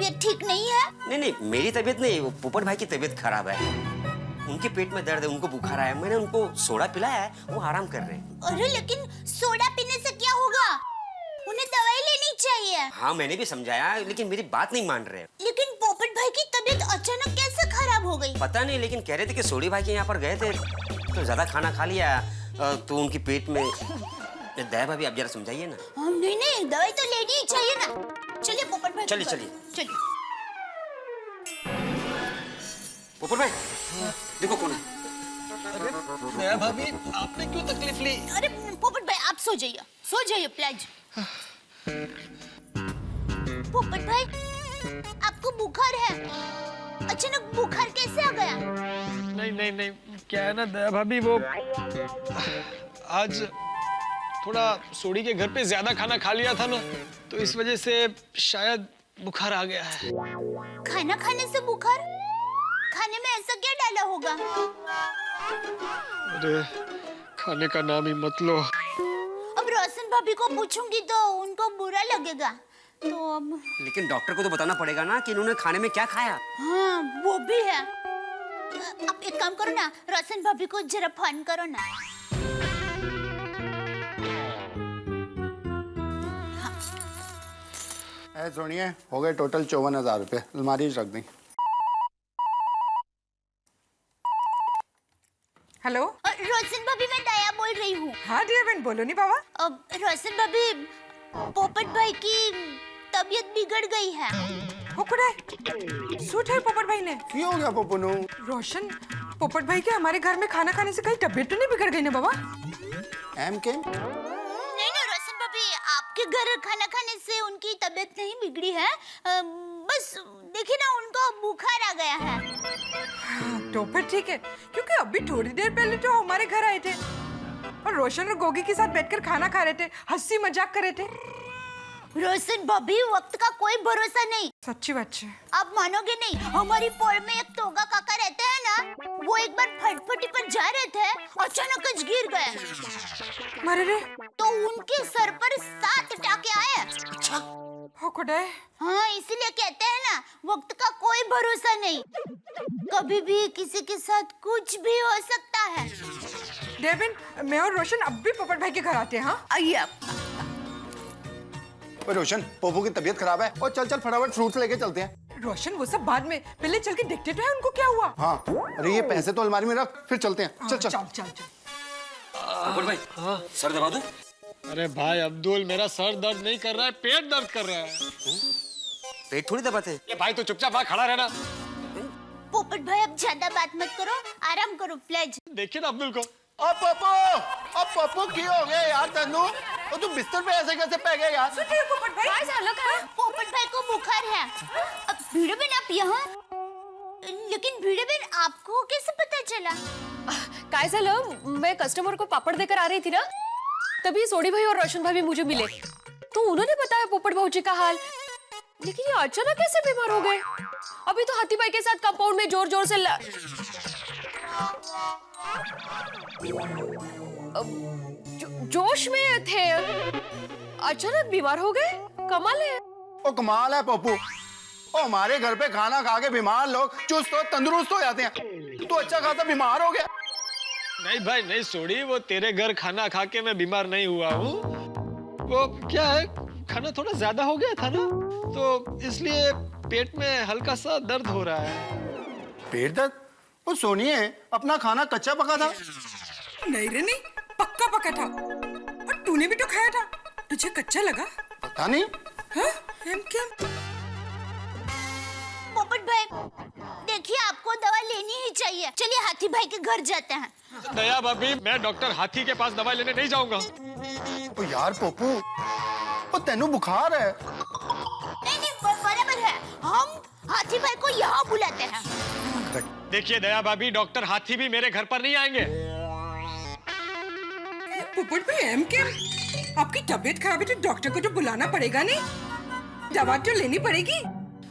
तबीयत ठीक नहीं है? नहीं नहीं, मेरी तबीयत नहीं, वो पोपट भाई की तबीयत खराब है। उनके पेट में दर्द है, उनको बुखार आया, मैंने उनको सोडा पिलाया है, वो आराम कर रहे हैं। अरे लेकिन सोडा पीने से क्या होगा? उन्हें दवाई लेनी चाहिए। हाँ मैंने भी समझाया, लेकिन मेरी बात नहीं मान रहे। लेकिन पोपट भाई की तबीयत अचानक कैसे खराब हो गई? पता नहीं, लेकिन कह रहे थे कि सोडी भाई के यहाँ पर गए थे तो ज्यादा खाना खा लिया तो उनकी पेट में। दया भाभी आप जरा समझाइए ना। नहीं नहीं, दवाई तो लेनी ही चाहिए ना। चलिए पोपट भाई, चलिए चलिए चलिए। पोपट भाई देखो कौन है। दया भाभी, आपने क्यों तकलीफ ली? अरे पोपट भाई आप सो जाइए प्लीज। पोपट भाई आपको बुखार है, अचानक बुखार कैसे आ गया? नहीं नहीं नहीं, क्या है ना दया भाभी, वो आज थोड़ा सोडी के घर पे ज्यादा खाना खा लिया था ना, तो इस वजह से शायद बुखार आ गया है। खाना खाने से बुखार? खाने में ऐसा क्या डाला होगा? अरे खाने का नाम ही मत लो। अब रोशन भाभी को पूछूंगी तो उनको बुरा लगेगा, तो अब। लेकिन डॉक्टर को तो बताना पड़ेगा ना कि इन्होंने खाने में क्या खाया। हाँ वो भी है। आप एक काम करो ना, रोशन भाभी को जरा फोन करो ना। सुनिए, हो गए टोटल 54,000 रुपए, अलमारी रख दी। हेलो रोशन भाभी, मैं दया बोल रही हूँ। हाँ डियर बहन, बोलो नहीं बाबा। अब रोशन भाभी, पोपट भाई की तबीयत बिगड़ गई है। सूट है पोपट भाई ने। क्यों हो गया पोपनू? रोशन, पोपट भाई के हमारे घर में खाना खाने से कहीं तबीयत तो नहीं बिगड़ गई ना बाबा? एम के? नहीं ना रोशन भाभी, आपके घर खाना खाने से उनकी तबीयत नहीं बिगड़ी है। बस देखिए ना, उनको बुखार आ गया है। तो फिर ठीक है, क्योंकि अभी थोड़ी देर पहले तो हमारे घर आए थे और रोशन और गोगी के साथ बैठकर खाना खा रहे थे, हंसी मजाक कर रहे थे। रोशन भाभी, वक्त का कोई भरोसा नहीं। सच्ची बात है। आप मानोगे नहीं, हमारी पोल में एक तोगा काका रहते हैं ना, वो एक बार फटफटी पर जा रहे थे, अचानक गिर गए। मरे रे। तो उनके सर पर 7 टाके आए। अच्छा हो खुदाए। हाँ, इसीलिए कहते हैं ना, वक्त का कोई भरोसा नहीं, कभी भी किसी के साथ कुछ भी हो सकता है। डेविन, मैं और रोशन अब भी पोपट भाई के घर आते हैं। हाँ आइए आप। रोशन, पोपो की तबीयत खराब है, और चल चल फटाफट फ्रूट्स लेके चलते हैं। रोशन वो सब बाद में, पहले चल के देखते तो है उनको क्या हुआ। हाँ, अरे ये पैसे तो अलमारी में रख, फिर चलते हैं। चल चल चल चल चल। पोपट भाई, सर दबा दो। अरे भाई अब्दुल, मेरा सर दर्द नहीं कर रहा है, पेट दर्द कर रहा है। पेट थोड़ी दबाते। ये भाई तो चुपचाप वहाँ खड़ा रहना। पोपट भाई अब ज्यादा बात मत करो, आराम करो प्लीज। देखिए ना अब्दुल को। अब पप्पू की हो गया यार तन्नू, और तू बिस्तर पे ऐसे कैसे पै गया यार? पोपट भाई पोपट भाई को बुखार है। अब भिड़े बेन आप यहाँ, लेकिन भिड़े बेन आपको कैसे पता चला? काय झालं, मैं कस्टमर को पापड़ देकर आ रही थी ना, तभी सोडी भाई और रोशन भाई मुझे मिले, तो उन्होंने बताया पोपट भाऊ जी का हाल। लेकिन ये अचानक कैसे बीमार हो गए? अभी तो हाथी भाई के साथ कंपाउंड में जोर जोर से जोश में थे, अचानक बीमार हो गए। कमाल है। ओ कमाल है पप्पू, ओ हमारे घर पे खाना खा के बीमार लोग चुस्त और तंदुरुस्त हो जाते हैं, तू अच्छा खासा बीमार हो गया। नहीं भाई नहीं सोडी, वो तेरे घर खाना खा के मैं बीमार नहीं हुआ हूँ। वो क्या है, खाना थोड़ा ज्यादा हो गया था ना, तो इसलिए पेट में हल्का सा दर्द हो रहा है। पेट दर्द? वो सोनिए, अपना खाना कच्चा पका था। नहीं रे नहीं, पक्का पका था, और तूने भी तो खाया था, तुझे कच्चा लगा? पता नहीं। हाँ? क्या? पोपट भाई देखिए, आपको दवा लेनी ही चाहिए। चलिए हाथी भाई के घर जाते हैं। दया भाभी, मैं डॉक्टर हाथी के पास दवाई लेने नहीं जाऊंगा। ओ यार पप्पू, वो तेनू बुखार है। नहीं बराबर है, हम हाथी भाई को यहाँ बुलाते हैं। देखिए दया भाभी, डॉक्टर हाथी भी मेरे घर पर नहीं आएंगे। पोपट भाई एम के, आपकी तबीयत खराब है तो डॉक्टर को तो बुलाना पड़ेगा नहीं, दवा तो लेनी पड़ेगी।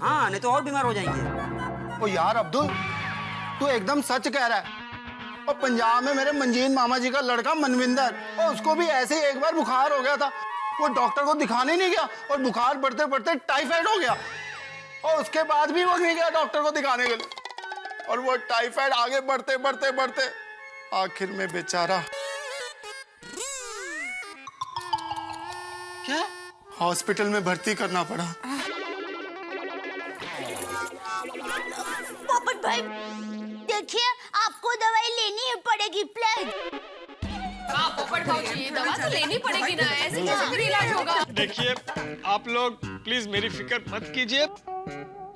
हाँ, नहीं तो और बीमार हो जाएंगे। ओ यार अब्दुल, तू एकदम सच कह रहा है। और पंजाब में मेरे मंजीन मामा जी का लड़का मनविंदर, और उसको भी ऐसे ही एक बार बुखार हो गया था, वो डॉक्टर को दिखाने नहीं गया और बुखार बढ़ते बढ़ते टाइफाइड हो गया। और उसके बाद भी वो नहीं गया डॉक्टर को दिखाने के लिए, और वो टाइफाइड आगे बढ़ते बढ़ते बढ़ते आखिर में बेचारा क्या हॉस्पिटल में भर्ती करना पड़ा। पोपट भाई देखिए, आपको दवाई लेनी ही पड़ेगी प्लीज। पोपट भाजी दवा तो लेनी पड़ेगी ना, ऐसे कैसे फिर इलाज होगा? देखिए आप लोग प्लीज मेरी फिक्र मत कीजिए,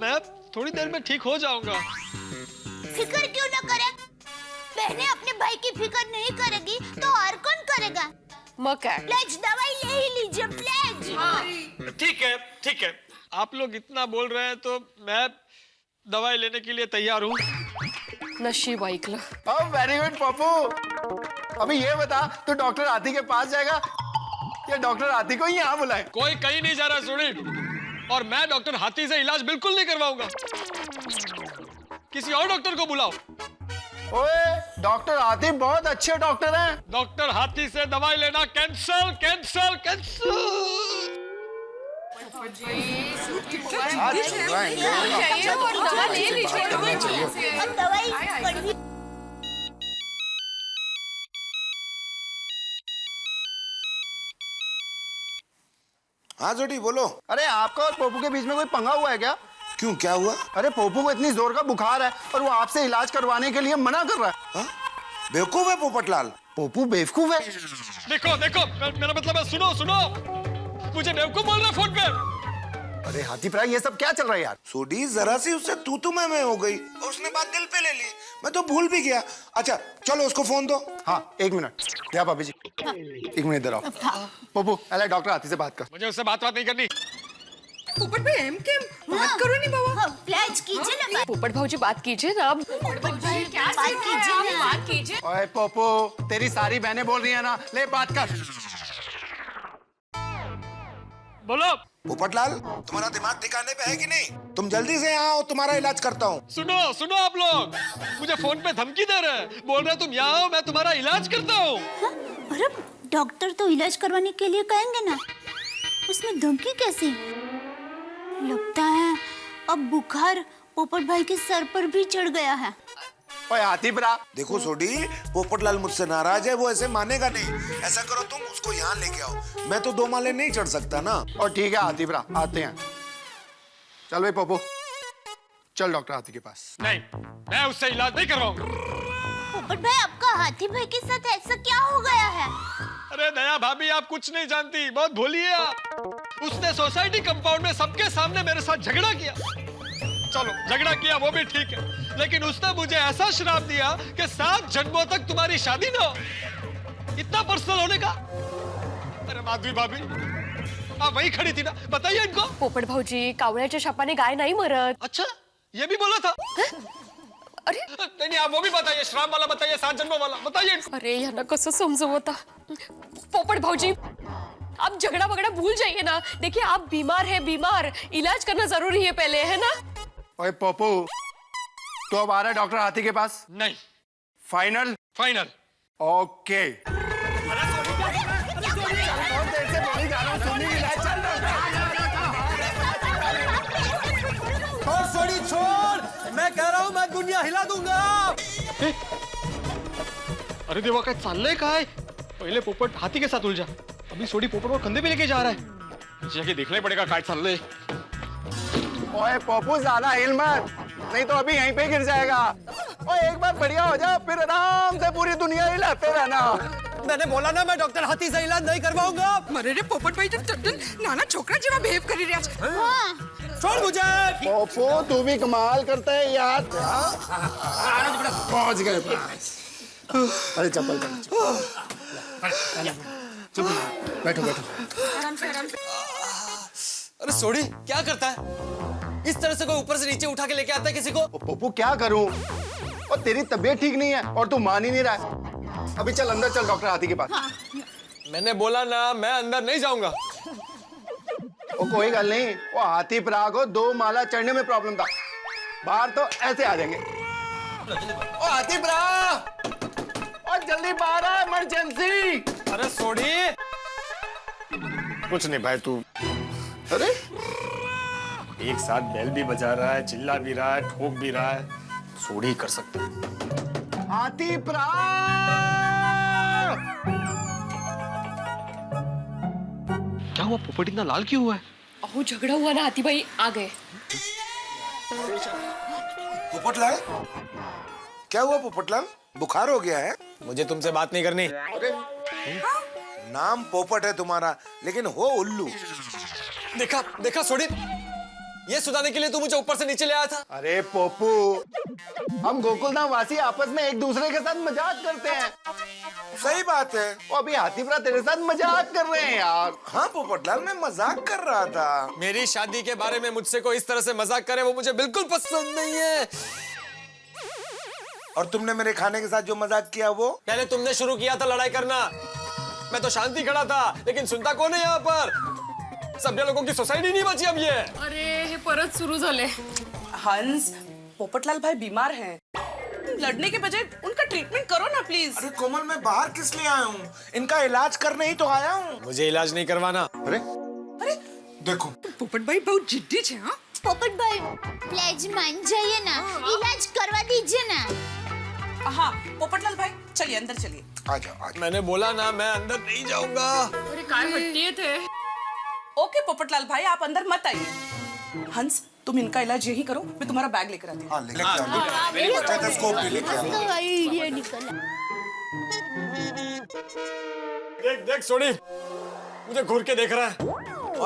मैं थोड़ी देर में ठीक हो जाऊंगा। फिक्र क्यों ना करे? बहनें अपने भाई की फिक्र नहीं करेगी तो और कौन करेगा? मक्का प्लीज दवाई ले ही लीजिए प्लीज। ठीक है, आप लोग इतना बोल रहे हैं तो मैं दवाई लेने के लिए तैयार हूँ। नशीब ऐकलं. Very good Pappu. अभी ये बता, तू डॉक्टर हाथी के पास जाएगा या डॉक्टर हाथी को ही यहाँ बुलाए? कोई कहीं नहीं जा रहा सुनी, और मैं डॉक्टर हाथी से इलाज बिल्कुल नहीं करवाऊंगा। किसी और डॉक्टर को बुलाओ। ओए, डॉक्टर हाथी बहुत अच्छे डॉक्टर हैं। डॉक्टर हाथी से दवाई लेना कैंसल कैंसल कैंसल। दवा ले लीजिए. अब दवाई कड़वी। हाँ जोड़ी बोलो। अरे आपका और पोपू के बीच में कोई पंगा हुआ है क्या? क्यों, क्या हुआ? अरे पोपू को इतनी जोर का बुखार है और वो आपसे इलाज करवाने के लिए मना कर रहा है। हाँ? बेवकूफ है पोपटलाल। पोपू बेवकूफ है? देखो मेरा मतलब है, सुनो मुझे बेवकूफ बोल रहा है फोन पे। अरे हाथी प्राय, ये सब क्या चल रहा है यार? सोडी जरा सी उससे तू मैं हो गई और उसने बात दिल पे ले ली, मैं तो भूल भी गया। अच्छा चलो उसको फोन दो। हाँ 1 मिनट, क्या भाभी जी? 1 मिनट इधर आओ। पोपू अरे डॉक्टर हाथी से बात कर। मुझे उससे बात नहीं करनी। पोपट भाई एम के बात करो नहीं बाबा। प्लीज कीजिए ना बात। पोपट भाजी बात कीजिए ना आप. पोपट भाई क्या बात कीजिए ना। बात कीजिए. ओए पोपू, तेरी सारी बहनें बोल रही है ना, ले बात कर। बोलो। पोपटलाल तुम्हारा दिमाग ठिकाने पे है कि नहीं? तुम जल्दी से यहाँ आओ, तुम्हारा इलाज करता हूँ। सुनो आप लोग, मुझे फोन पे धमकी दे रहे हैं, बोल रहे तुम यहाँ आओ, मैं तुम्हारा इलाज करता हूँ। अरे डॉक्टर तो इलाज करवाने के लिए कहेंगे ना, उसमें धमकी कैसी? लगता है अब बुखार पोपट भाई के सर पर भी चढ़ गया है। ओए हाथी प्रा, देखो सोडी, पोपटलाल मुझसे नाराज है, वो ऐसे मानेगा नहीं। ऐसा करो तुम उसको यहाँ लेके आओ, मैं तो 2 माले नहीं चढ़ सकता ना। और ठीक है हाथी प्रा, आते हैं। चल भाई पोपू, चल डॉक्टर हाथी के पास। नहीं, मैं उससे इलाज नहीं करवाऊंगा। पोपट भाई आपका हाथी भाई के साथ ऐसा क्या हो गया है? अरे दया भाभी, आप कुछ नहीं जानती, बहुत भोली है आप। उसने सोसाइटी कंपाउंड में सबके सामने मेरे साथ झगड़ा किया। चलो झगड़ा किया वो भी ठीक है, लेकिन उसने मुझे ऐसा श्राप दिया कि 7 जन्मों तक तुम्हारी शादी ना हो। इतना पर्सनल होने का? अरे माधवी भाभी, आप वही खड़ी थी ना, बताइए इनको। पोपट भाऊजी, कावळ्याच्या शापाने गाय नाही मरत. अच्छा, ये भी बोला था? अरे नहीं, आप वो भी बताइए, श्राप वाला बताइए, 7 जन्मों वाला बताइए। अरे यांना कसं समजू आता. पोपट भाऊजी, आप झगड़ा वगड़ा भूल जाइए ना. देखिए आप बीमार है, बीमार, इलाज करना जरूरी है पहले, है ना? ओए पोपू, तो अब आ रहा है डॉक्टर हाथी के पास? नहीं। फाइनल? फाइनल। ओके। छोड़, मैं कह रहा हूँ मैं दुनिया हिला दूंगा। अरे देवा, काय चाललंय काय? पहले पोपट हाथी के साथ उलझा, अभी सोडी पोपट को कंधे पे लेके जा रहा है। जाके देखना ही पड़ेगा काय चाललंय। ओए पोपू ज्यादा हिल मत, नहीं तो अभी यहीं पे गिर जाएगा। ओए एक बार बढ़िया हो जाओ, फिर आराम से पूरी दुनिया हिलाते रहना। मैंने बोला ना, मैं डॉक्टर हाथी से इलाज नहीं करवाऊंगा। अरे रे पोपट भाई, नाना छोकरा जेवा बिहेव करी रहा है। हाँ। छोड़ मुझे। पोपू तू भी कमाल करता है यार। पहुंच गए पास। अरे चप्पल बैठो बैठो। आराम से। अरे सोडी, क्या करता है? इस तरह से कोई ऊपर से नीचे उठा के लेके आता है किसी को? पोपू क्या करूं? और तेरी तबीयत ठीक नहीं है और तू मान ही नहीं रहा है। अभी चल अंदर चल डॉक्टर हाथी के पास। मैंने बोला ना, मैं अंदर नहीं जाऊंगा। वो कोई गल नहीं, वो हाथी प्रा को 2 माला चढ़ने में प्रॉब्लम था, बाहर तो ऐसे आ जाएंगे। ओ हाथी प्रा, और जल्दी बाहर आ, इमरजेंसी। अरे सोडी, कुछ नहीं भाई, तू। अरे एक साथ बेल भी बजा रहा है, चिल्ला भी रहा है, ठोक भी रहा है। सोडी कर सकते हैं। हाथी प्राण! क्या हुआ? पोपट इतना लाल क्यों हुआ है? अहो झगड़ा हुआ ना, हाथी भाई आ गए। पोपटलाल, क्या हुआ पोपटलाल? बुखार हो गया है? मुझे तुमसे बात नहीं करनी। नाम पोपट है तुम्हारा, लेकिन हो उल्लू। देखा देखा सोडी, ये सुनाने के लिए तू मुझे ऊपर से नीचे ले आया था। अरे पोपू, हम गोकुलधाम वासी आपस में एक दूसरे के साथ मजाक करते हैं। सही बात है। वो अभी हाथीप्रा तेरे साथ मजाक कर रहे हैं यार। हाँ पोपटलाल, मैं मजाक कर रहा था। मेरी शादी के बारे में मुझसे कोई इस तरह से मजाक करे वो मुझे बिल्कुल पसंद नहीं है। और तुमने मेरे खाने के साथ जो मजाक किया वो? पहले तुमने शुरू किया था लड़ाई करना। मैं तो शांति खड़ा था, लेकिन सुनता कौन है यहाँ पर? सभ्य लोगों की सोसाइटी नहीं बची अब ये। अरे हे परत सुरू झाले। हंस, पोपटलाल भाई बीमार हैं। लड़ने के बजाय उनका ट्रीटमेंट करो ना प्लीज। अरे कोमल, मैं बाहर किस लिए आया हूँ? इनका इलाज करने ही तो आया हूँ। मुझे इलाज नहीं करवाना। अरे देखो, पोपट भाई बहुत जिद्दी है। हाँ पोपट भाई प्लीज मान जाइए ना, इलाज करवा दीजिए ना। हाँ पोपटलाल भाई चलिए अंदर चलिए। आ जाओ। मैंने बोला ना, मैं अंदर नहीं जाऊंगा। अरे काय हट्टी थे। ओके पोपटलाल भाई, आप अंदर मत आइए। हंस, तुम इनका इलाज यही करो, मैं तुम्हारा बैग लेकर आती हूँ। हाँ, लेके आओ। स्टेथोस्कोप भी लेके आओ। आइडिया निकला। देख देख सोडी, मुझे घूर के देख रहा है।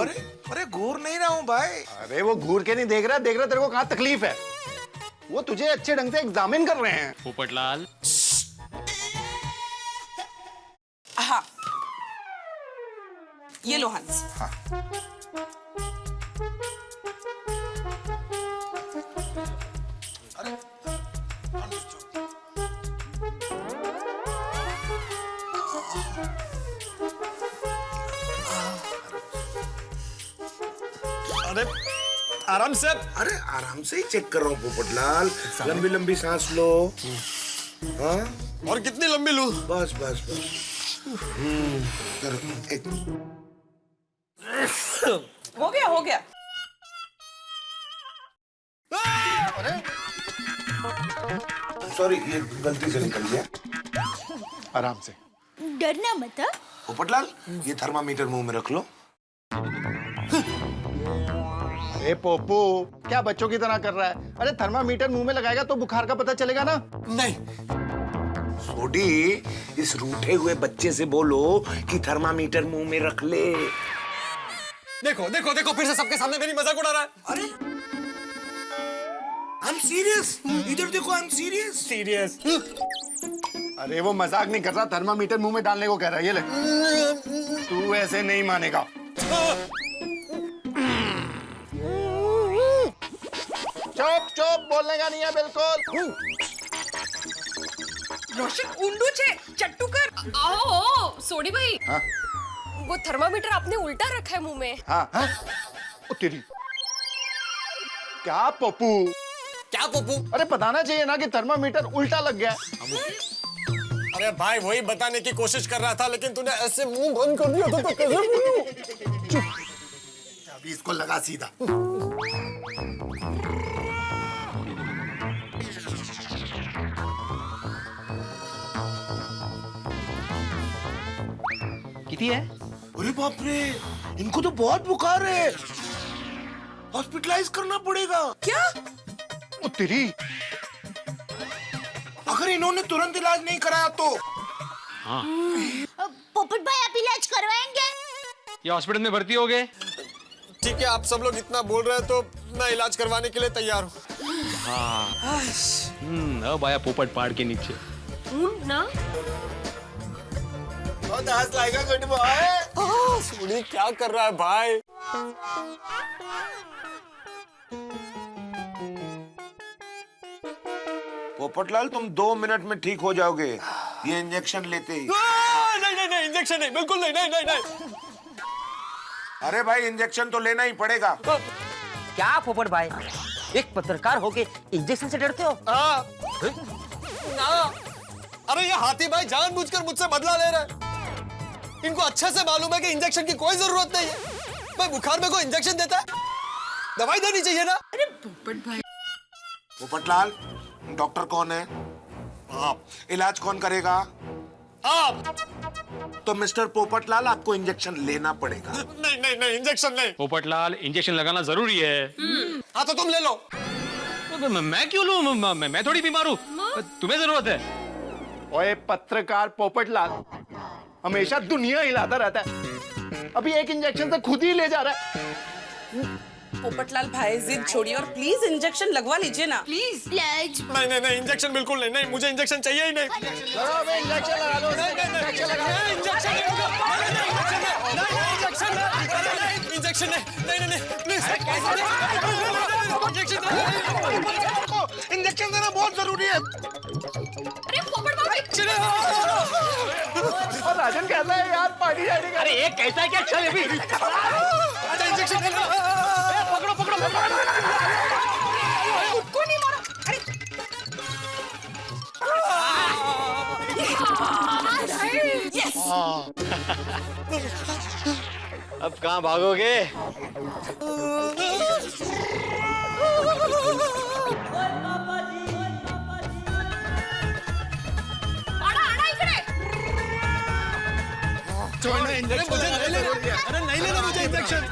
अरे अरे, घूर नहीं रहा हूँ भाई। अरे वो घूर के नहीं देख रहा तेरे को कहाँ तकलीफ है। वो तुझे अच्छे ढंग से एग्जामिन कर रहे हैं। पोपटलाल, हाँ ये लो हंस। अरे आराम से। अरे आराम से ही चेक कर रहा हूँ पोपटलाल। लंबी लंबी सांस लो। हाँ, और कितनी लंबी लूं? बस बस बस। एक हो गया हो गया। सॉरी, ये गलती से निकल गया। आराम से। डरना मत। पोपटलाल, ये थर्मामीटर मुंह में रख लो। अरे पोपू, क्या बच्चों की तरह कर रहा है? अरे थर्मामीटर मुंह में लगाएगा तो बुखार का पता चलेगा ना। नहीं। सोडी, इस रूठे हुए बच्चे से बोलो कि थर्मामीटर मुंह में रख ले। देखो देखो देखो, फिर से सबके सामने मेरी मजाक उड़ा रहा है। अरे आई एम सीरियस। इधर देखो, आई एम सीरियस। सीरियस? अरे वो मजाक नहीं कर रहा, थर्मामीटर मुंह में डालने को कह रहा है। ये ले। तू ऐसे नहीं मानेगा। चुप चुप, बोलने का नहीं है बिल्कुल। रोशन उंडू छे, चट्टू कर। आओ सोडी भाई। हाँ? वो थर्मामीटर आपने उल्टा रखा है मुंह में। हाँ हाँ? ओ तेरी। क्या पप्पू? क्या पप्पू? अरे बताना चाहिए ना कि थर्मामीटर उल्टा लग गया। अरे भाई, वही बताने की कोशिश कर रहा था, लेकिन तूने ऐसे मुंह बंद कर दिया तो कैसे बोलूं? चुप। अभी इसको लगा सीधा। किती है? अरे बाप रे, इनको तो बहुत बुखार है। हॉस्पिटलाइज करना पड़ेगा। क्या? ओ तेरी। अगर इन्होंने तुरंत इलाज नहीं कराया तो। पोपट भाई आप इलाज करवाएंगे? ये हॉस्पिटल में भर्ती हो गए? ठीक है, आप सब लोग इतना बोल रहे हैं तो मैं इलाज करवाने के लिए तैयार हूँ। अब आया पोपट पहाड़ के नीचे। ना बहुत हंस लाएगा गुड बॉय। सोडी क्या कर रहा है भाई? पोपटलाल, तुम 2 मिनट में ठीक हो जाओगे, ये इंजेक्शन लेते ही। नहीं नहीं नहीं, इंजेक्शन नहीं, बिल्कुल नहीं, नहीं नहीं नहीं। अरे भाई, इंजेक्शन तो लेना ही पड़ेगा। क्या पोपट भाई, एक पत्रकार होके इंजेक्शन से डरते हो? हाँ। ना। अरे ये हाथी भाई जानबूझकर मुझसे बदला ले रहा है। इनको अच्छे से मालूम है कि इंजेक्शन की कोई जरूरत नहीं है। मैं बुखार में कोई इंजेक्शन देता है? दवाई देनी चाहिए ना। अरे पोपट भाई, पोपटलाल, डॉक्टर कौन है? आप। इलाज कौन करेगा? आप। तो मिस्टर पोपटलाल, आपको इंजेक्शन लेना पड़ेगा। नहीं नहीं नहीं, इंजेक्शन नहीं। पोपटलाल, इंजेक्शन लगाना जरूरी है। हाँ तो तुम ले लो। मैं क्यों लूं? मैं थोड़ी बीमार हूँ, तुम्हें जरूरत है। ओए पत्रकार पोपटलाल हमेशा दुनिया हिलाता रहता है, अभी एक इंजेक्शन से खुद ही ले जा रहा है। पोपटलाल भाई जिद छोड़िए और प्लीज इंजेक्शन लगवा लीजिए ना। प्लीज। प्लीज। नहीं नहीं नहीं, इंजेक्शन बिल्कुल नहीं, नहीं मुझे इंजेक्शन चाहिए ही नहीं। इंजेक्शन लगा दो, इंजेक्शन लगा दो। इंजेक्शन नहीं, नहीं प्लीज। इंजेक्शन देना बहुत जरूरी है। अरे पोपट भाई, और राजन कैसा है यार, पार्टी जाने का। अरे एक कैसा है क्या? चल अभी इंजेक्शन पकड़ो पकड़ो उसको नहीं मारो। अरे यस। अब कहाँ भागोगे? अरे नहीं लेना मुझे इंजेक्शन।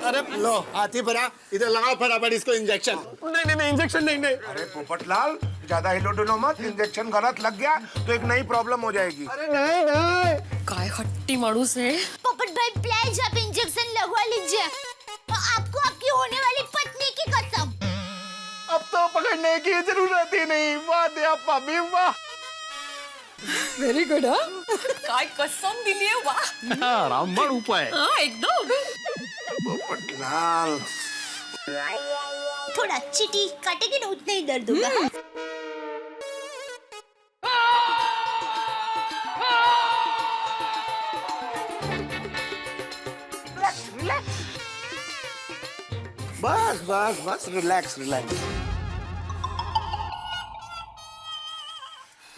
अरे लो हाथी भरा, इधर लगाओ फटाफट इसको इंजेक्शन। नहीं नहीं इंजेक्शन नहीं नहीं। अरे पोपटलाल, ज्यादा हिलो डुलो मत। इंजेक्शन गलत लग गया तो एक नई प्रॉब्लम हो जाएगी। अरे नहीं नहीं, काय हट्टी माणूस है। पोपट भाई प्लीज आप इंजेक्शन लगवा लीजिए, आपको आपकी होने वाली पत्नी की कसम। अब तो पकड़ने की जरूरत ही नहीं। वाह दया पापी वाह। Very good. हाँ काय कसम दिली है, वाह। रामबाण उपाय। हाँ एकदम। पोपटलाल, थोड़ा चीटी काटेगी ना उतना ही दर्द होगा। हाँ? बस बस बस, रिलैक्स रिलैक्स।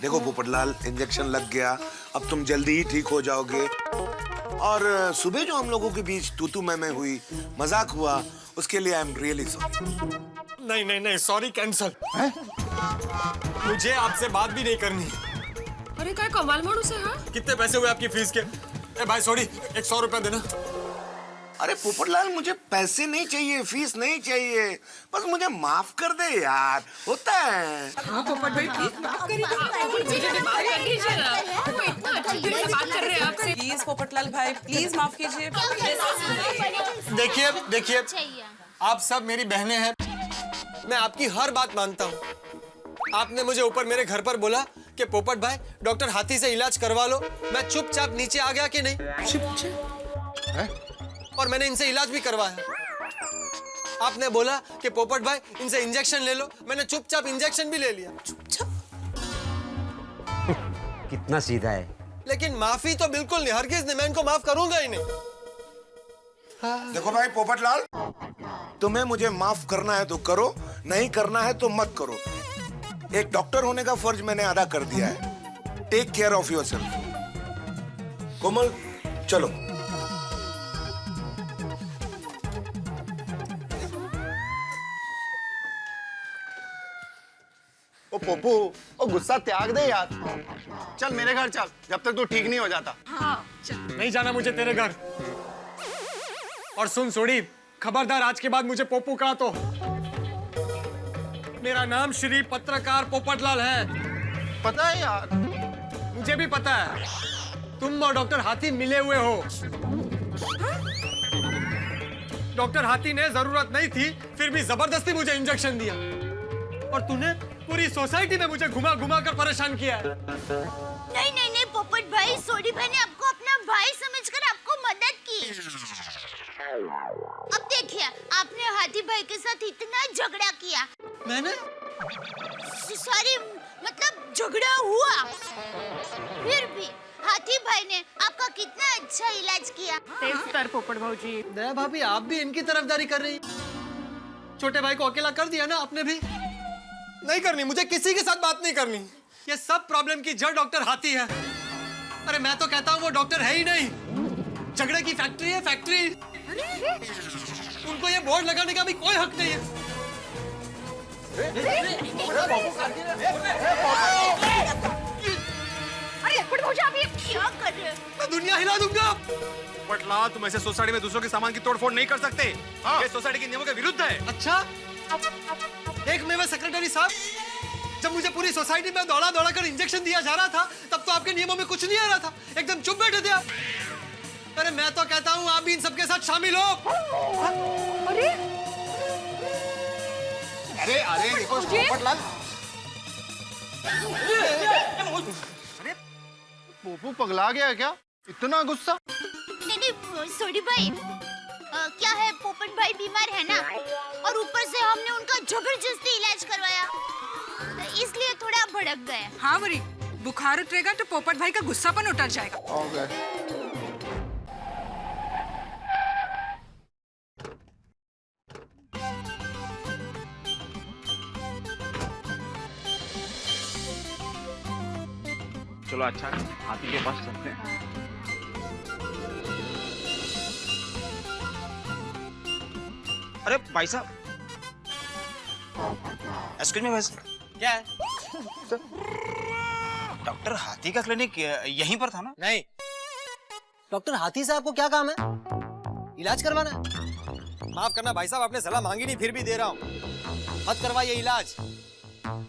देखो पोपटलाल, इंजेक्शन लग गया, अब तुम जल्दी ही ठीक हो जाओगे। और सुबह जो हम लोगों के बीच तू मैं हुई, मजाक हुआ, उसके लिए आई एम रियली सॉरी। नहीं नहीं नहीं, सॉरी कैंसल। मुझे आपसे बात भी नहीं करनी। अरे काय कमाल माणूस है। हाँ कितने पैसे हुए आपकी फीस के? ए भाई सॉरी, 100 रुपया देना। अरे पोपटलाल, मुझे पैसे नहीं चाहिए, फीस नहीं चाहिए, बस मुझे माफ कर दे यार, होता है। हाँ पोपट भाई प्लीज माफ करिए। बात कर दीजिए ना, वो इतना अच्छी तरह से बात कर रहे हैं आपसे। प्लीज पोपटलाल भाई, प्लीज माफ कीजिए। देखिए देखिए, आप सब मेरी बहनें हैं, मैं आपकी हर बात मानता हूँ। आपने मुझे ऊपर मेरे घर पर बोला कि पोपट भाई डॉक्टर हाथी से इलाज करवा लो, मैं चुपचाप नीचे आ गया कि नहीं? और मैंने इनसे इलाज भी करवाया। आपने बोला कि पोपट भाई इनसे इंजेक्शन ले लो, मैंने चुपचाप इंजेक्शन भी ले लिया। कितना सीधा है। लेकिन माफी तो बिल्कुल नहीं, हरगिज नहीं, मैं इनको माफ करूंगा ही नहीं। देखो भाई पोपटलाल, तुम्हें मुझे माफ करना है तो करो, नहीं करना है तो मत करो। एक डॉक्टर होने का फर्ज मैंने अदा कर दिया है। Take care of yourself. Komal चलो। ओ पोपू, ओ गुस्सा त्याग दे यार, चल मेरे घर चल जब तक तू ठीक नहीं हो जाता। नहीं जाना मुझे तेरे घर। और सुन सोड़ी, खबरदार आज के बाद मुझे पोपू कहा तो। मेरा नाम श्री पत्रकार पोपटलाल है। पता है यार, मुझे भी पता है, तुम और डॉक्टर हाथी मिले हुए हो। डॉक्टर हाथी ने जरूरत नहीं थी, फिर भी जबरदस्ती मुझे इंजेक्शन दिया। और तूने पूरी सोसाइटी में मुझे घुमा घुमा कर परेशान किया है। नहीं नहीं नहीं पोपट भाई, सोडी भाई ने आपको अपना भाई समझकर आपको मदद की। अब देखिए, आपने हाथी भाई के साथ इतना झगड़ा किया। मैंने? सॉरी, मतलब झगड़ा हुआ, फिर भी हाथी भाई ने आपका कितना अच्छा इलाज किया। पोपट भाऊजी। दया भाभी, आप भी इनकी तरफदारी कर रही। छोटे भाई को अकेला कर दिया ना आपने भी। नहीं करनी, मुझे किसी के साथ बात नहीं करनी। ये सब प्रॉब्लम की जड़ डॉक्टर हाथी है। अरे मैं तो कहता हूँ वो डॉक्टर है ही नहीं। झगड़े की फैक्ट्री है, फैक्ट्री। उनको ये बोर्ड लगाने का भी कोई हक नहीं है। अरे बड़े भौजी आप ये क्या कर रहे हैं? मैं दुनिया हिला दूंगा। पोपटलाल, तुम ऐसे सोसाइटी में दूसरों के सामान की तोड़फोड़ नहीं कर सकते। ये सोसाइटी के नियमों के विरुद्ध है। अच्छा, एक में सेक्रेटरी साहब, जब मुझे पूरी सोसाइटी में दौड़ा दौड़ा कर इंजेक्शन दिया जा रहा था, तब तो आपके नियमों में कुछ नहीं आ रहा था, एकदम चुप बैठे थे आप। अरे मैं तो कहता हूँ आप भी इन सबके साथ शामिल हो। अरे अरे अरे देखो पोपटलाल, अरे पोपू पगला गया क्या? इतना गुस्सा? नहीं सोडी भाई, क्या है, पोपट भाई बीमार है ना, और ऊपर से हमने उनका जबरदस्ती इलाज करवाया, इसलिए थोड़ा भड़क गए। हाँ वरी, बुखार उतरेगा तो पोपट भाई का गुस्सापन उतर जाएगा। ओके। चलो अच्छा, हाथी के पास चलते हैं। अरे भाई साहब, एक्सक्यूज मी भाई साहब, क्या है? डॉक्टर हाथी का क्लिनिक यहीं पर था ना? नहीं, डॉक्टर हाथी साहब को क्या काम है? इलाज करवाना है। माफ करना भाई साहब, आपने सलाह मांगी नहीं, फिर भी दे रहा हूँ, मत करवाइए इलाज।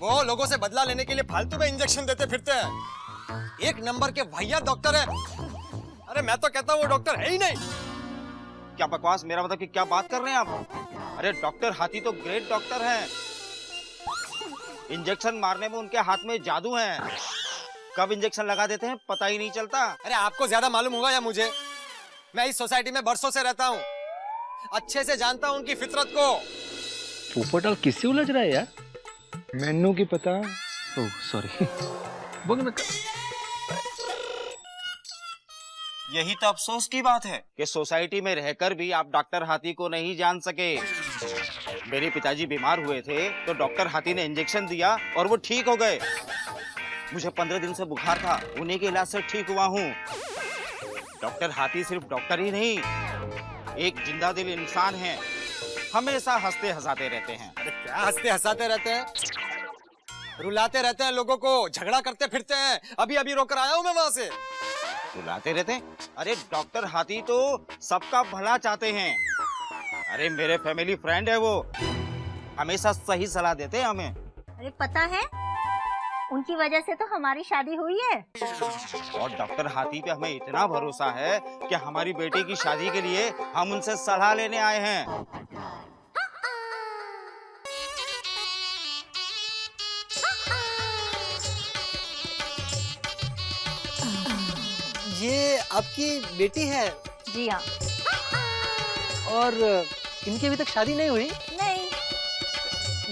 वो लोगों से बदला लेने के लिए फालतू में इंजेक्शन देते फिरते हैं। एक नंबर के भैया डॉक्टर है। अरे मैं तो कहता हूँ वो डॉक्टर है ही नहीं। क्या बकवास, मेरा मतलब कि क्या बात कर रहे हैं आप? अरे डॉक्टर हाथी तो ग्रेट डॉक्टर हैं। इंजेक्शन मारने में उनके हाथ में जादू है। कब इंजेक्शन लगा देते हैं पता ही नहीं चलता। अरे आपको ज्यादा मालूम होगा या मुझे? मैं इस सोसाइटी में बरसों से रहता हूँ, अच्छे से जानता हूँ उनकी फितरत को। पोपटलाल किससे उलझ रहा है यार? मैनू की पता। Oh sorry. यही तो अफसोस की बात है कि सोसाइटी में रहकर भी आप डॉक्टर हाथी को नहीं जान सके। मेरे पिताजी बीमार हुए थे तो डॉक्टर हाथी ने इंजेक्शन दिया और वो ठीक हो गए। मुझे 15 दिन से बुखार था, उन्हीं के इलाज से ठीक हुआ हूँ। डॉक्टर हाथी सिर्फ डॉक्टर ही नहीं, एक जिंदा दिल इंसान है। हमेशा हंसते हंसाते रहते हैं। अरे क्या हंसते हंसाते रहते हैं? रुलाते रहते हैं लोगों को, झगड़ा करते फिरते हैं। अभी अभी रोकर आया हूँ मैं वहां से। रुलाते रहते हैं? अरे डॉक्टर हाथी तो सबका भला चाहते हैं। अरे मेरे फैमिली फ्रेंड है वो, हमेशा सही सलाह देते हैं हमें। अरे पता है, उनकी वजह से तो हमारी शादी हुई है। और डॉक्टर हाथी पे हमें इतना भरोसा है कि हमारी बेटी की शादी के लिए हम उनसे सलाह लेने आए हैं। ये आपकी बेटी है? जी हाँ। और इनकी अभी तक शादी नहीं हुई? नहीं।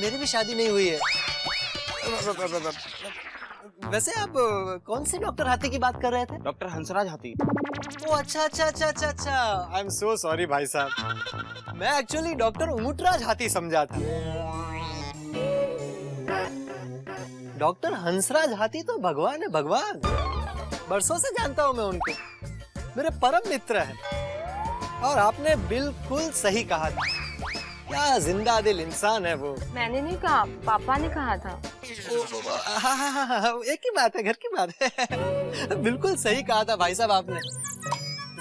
मेरी भी शादी नहीं हुई है। वैसे आप कौन से डॉक्टर हाथी की बात कर रहे थे? डॉक्टर हंसराज हाथी। ओ अच्छा अच्छा अच्छा अच्छा अच्छा, आई एम सो सॉरी भाई साहब, मैं एक्चुअली डॉक्टर ऊंटराज हाथी समझा था। डॉक्टर हंसराज हाथी तो भगवान है, भगवान। बरसों से जानता हूँ मैं उनको, मेरे परम मित्र हैं। और आपने बिल्कुल सही कहा था, क्या जिंदा दिल इंसान है वो। मैंने नहीं कहा, पापा ने कहा था। हाँ हाँ हाँ हाँ, एक ही बात है, घर की बात है। बिल्कुल सही कहा था भाई साहब आपने,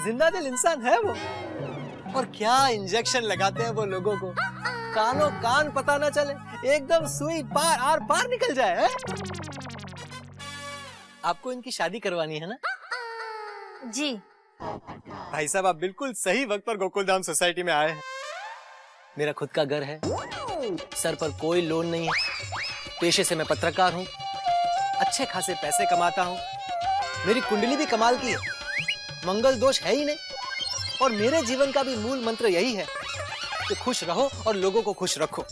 जिंदा दिल इंसान है वो। और क्या इंजेक्शन लगाते हैं वो लोगों को, कानों कान पता ना चले, एकदम सुई पार आर पार निकल जाए है? आपको इनकी शादी करवानी है ना? जी। भाई साहब आप बिल्कुल सही वक्त पर गोकुलधाम सोसाइटी में आए हैं। मेरा खुद का घर है, सर पर कोई लोन नहीं है, पेशे से मैं पत्रकार हूँ, अच्छे खासे पैसे कमाता हूँ, मेरी कुंडली भी कमाल की है, मंगल दोष है ही नहीं। और मेरे जीवन का भी मूल मंत्र यही है कि खुश रहो और लोगों को खुश रखो।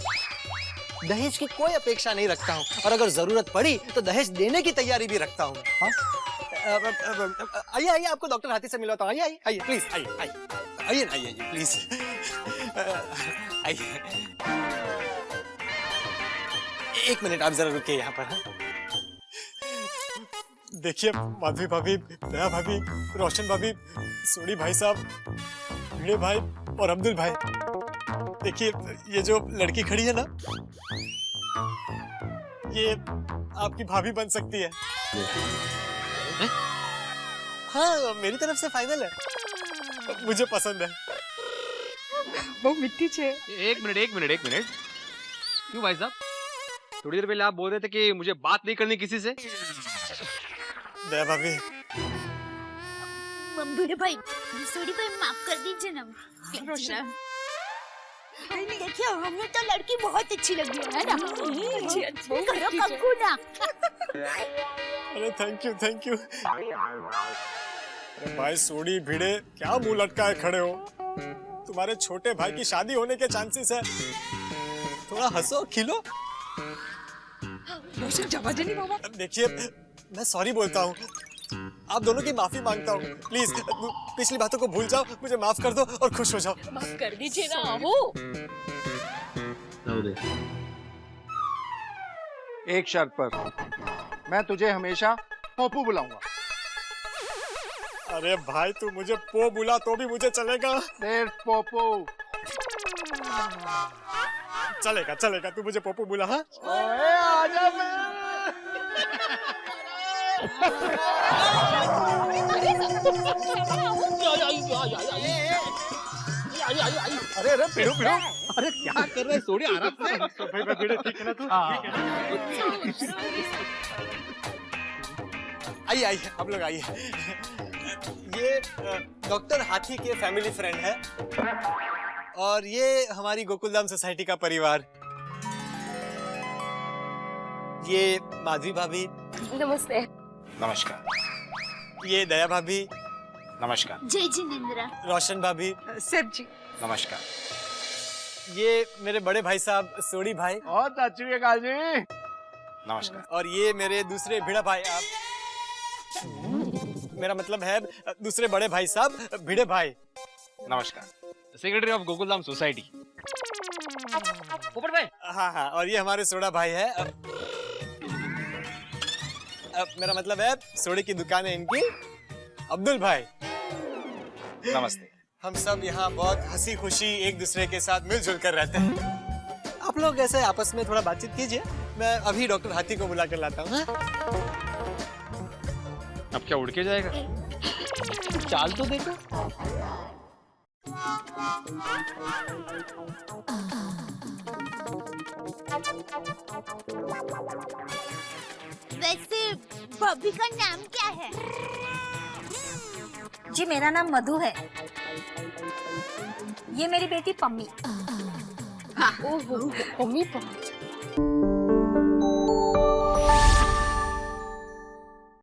दहेज की कोई अपेक्षा नहीं रखता हूँ, और अगर जरूरत पड़ी तो दहेज देने की तैयारी भी रखता हूँ। आइए आइए, आपको डॉक्टर हाथी से मिलवाता हूँ। आइए आइए आइए प्लीज, आइए आइए आइए ना, आइए प्लीज आइए। एक मिनट आप जरा रुकिए यहाँ पर। देखिए माधवी भाभी, दया भाभी, रोशन भाभी, सोनी भाई साहब, भिड़े भाई और अब्दुल भाई, देखिए ये जो लड़की खड़ी है ना, ये आपकी भाभी बन सकती है। हाँ, मेरी तरफ से फाइनल है, मुझे पसंद है। वो मिट्टी छे। एक मिनट क्यों भाई साहब, थोड़ी देर पहले आप बोल रहे थे कि मुझे बात नहीं करनी किसी से। दया भाभी, भिड़े भाई, सोनी भाई माफ कर दीजिए ना। देखिए हमें तो लड़की बहुत अच्छी लगी है ना। करो कक्कू ना। अरे थैंक यू। अरे भाई सोनी भिड़े, क्या मुंह लटकाए खड़े हो? तुम्हारे छोटे भाई की शादी होने के चांसेस है, थोड़ा हंसो खिलो। रोशन जवाब नहीं बाबा। देखिए मैं सॉरी बोलता हूँ, आप दोनों की माफी मांगता हूँ, प्लीज पिछली बातों को भूल जाओ, मुझे माफ कर दो और खुश हो जाओ। माफ कर दीजिए ना हो। एक शर्त पर, मैं तुझे हमेशा पप्पू बुलाऊंगा। अरे भाई तू मुझे पो बुला तो भी मुझे चलेगा। सिर्फ पप्पू। चलेगा, तू मुझे पप्पू बुला। हाँ आजा अरे पिड़ो, अरे क्या कर रहे हैं? सोनी आराम से। भिड़े ठीक है ना तू? आइए आप लोग आइए। ये डॉक्टर हाथी के फैमिली फ्रेंड है और ये हमारी गोकुलधाम सोसाइटी का परिवार। ये माधवी भाभी, नमस्ते। नमस्कार। ये दया भाभी, नमस्कार। जय जिनेंद्र। रोशन भाभी, सेठ जी, नमस्कार। ये मेरे बड़े भाई साहब सोनी भाई, बहुत अच्छी है काजी। नमस्कार। और ये मेरे दूसरे भिड़ा भाई, आप मेरा मतलब है दूसरे बड़े भाई साहब भिड़े भाई। नमस्कार। Secretary of Gokuldham society. पोपट भाई। हाँ, और ये हमारे सोडा भाई है। मेरा मतलब है सोडे की दुकान है इनकी, अब्दुल भाई। नमस्ते। हम सब यहाँ बहुत हंसी खुशी एक दूसरे के साथ मिलजुल कर रहते हैं। आप लोग ऐसे आपस में थोड़ा बातचीत कीजिए, मैं अभी डॉक्टर हाथी को बुला कर लाता हूँ। अब क्या उड़ के जाएगा? चाल तो देखो। वैसे बॉबी का नाम क्या है? जी मेरा नाम मधु है। ये मेरी बेटी पम्मी। ओहो, पम्मी।